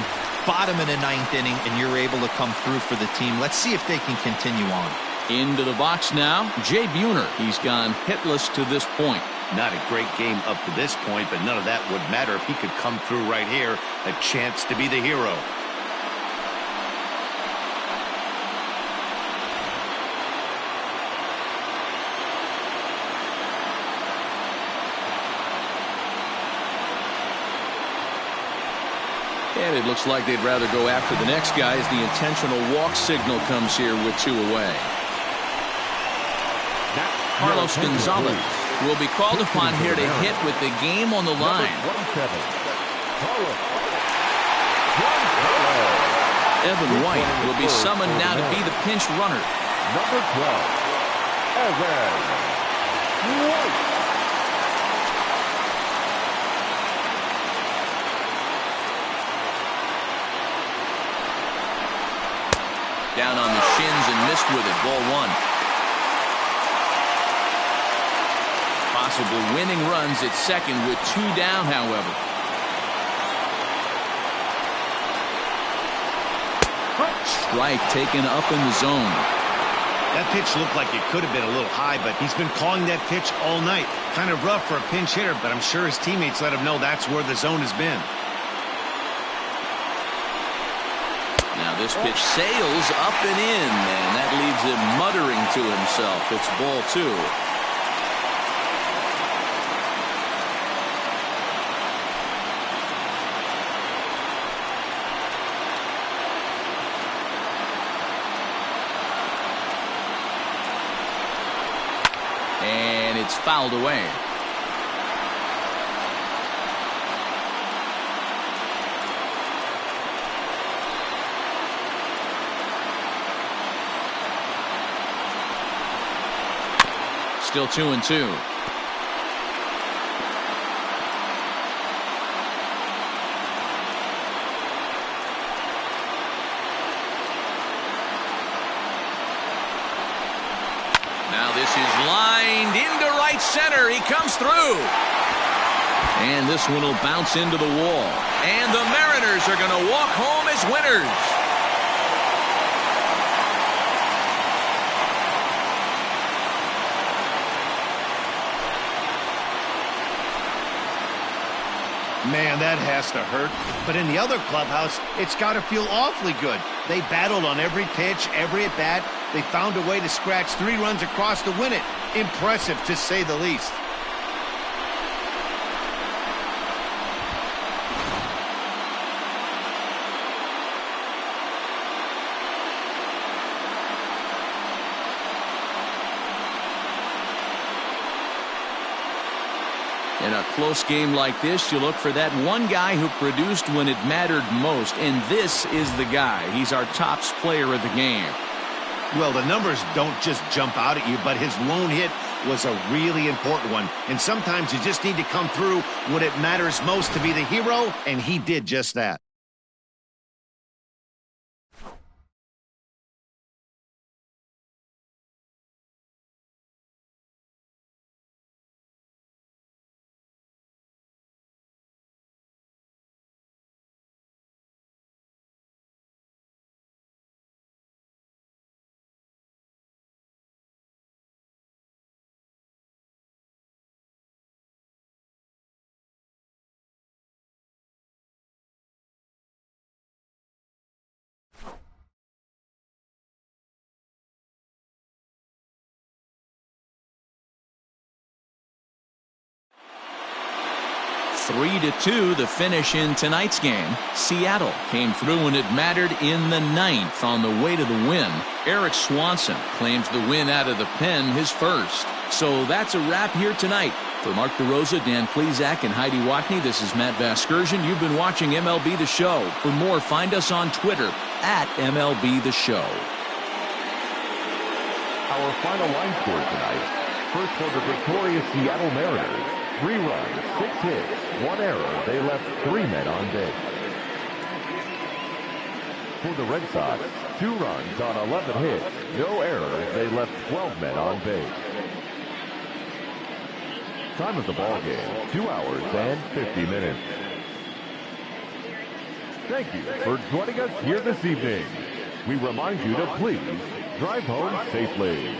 bottom of the 9th inning, and you're able to come through for the team. Let's see if they can continue on. Into the box now, Jay Buhner. He's gone hitless to this point. Not a great game up to this point, but none of that would matter if he could come through right here. A chance to be the hero. And it looks like they'd rather go after the next guy as the intentional walk signal comes here with 2 away. Carlos Gonzalez will be called upon here to hit with the game on the line. Evan White will be summoned now to be the pinch runner. Number 12, Evan White. Down on the shins and missed with it. Ball 1. Possible winning runs at second with 2 down, however. Strike taken up in the zone. That pitch looked like it could have been a little high, but he's been calling that pitch all night. Kind of rough for a pinch hitter, but I'm sure his teammates let him know that's where the zone has been. Now this pitch sails up and in, and that leaves him muttering to himself. It's ball 2. And it's fouled away. Still 2-2. Now this is lined into right center. He comes through. And this one will bounce into the wall. And the Mariners are going to walk home as winners. Man, that has to hurt. But in the other clubhouse, it's got to feel awfully good. They battled on every pitch, every at-bat. They found a way to scratch 3 runs across to win it. Impressive, to say the least. In a close game like this, you look for that one guy who produced when it mattered most, and this is the guy. He's our tops player of the game. Well, the numbers don't just jump out at you, but his lone hit was a really important one. And sometimes you just need to come through when it matters most to be the hero, and he did just that. Three to 2, the finish in tonight's game. Seattle came through when it mattered in the 9th on the way to the win. Eric Swanson claims the win out of the pen, his first. So that's a wrap here tonight. For Mark DeRosa, Dan Plezak, and Heidi Watney, this is Matt Vasgersian. You've been watching MLB The Show. For more, find us on Twitter at MLB The Show. Our final line score tonight. First for the victorious Seattle Mariners. 3 runs, 6 hits, 1 error. They left 3 men on base. For the Red Sox, 2 runs on 11 hits, no errors. They left 12 men on base. Time of the ball game, 2 hours and 50 minutes. Thank you for joining us here this evening. We remind you to please drive home safely.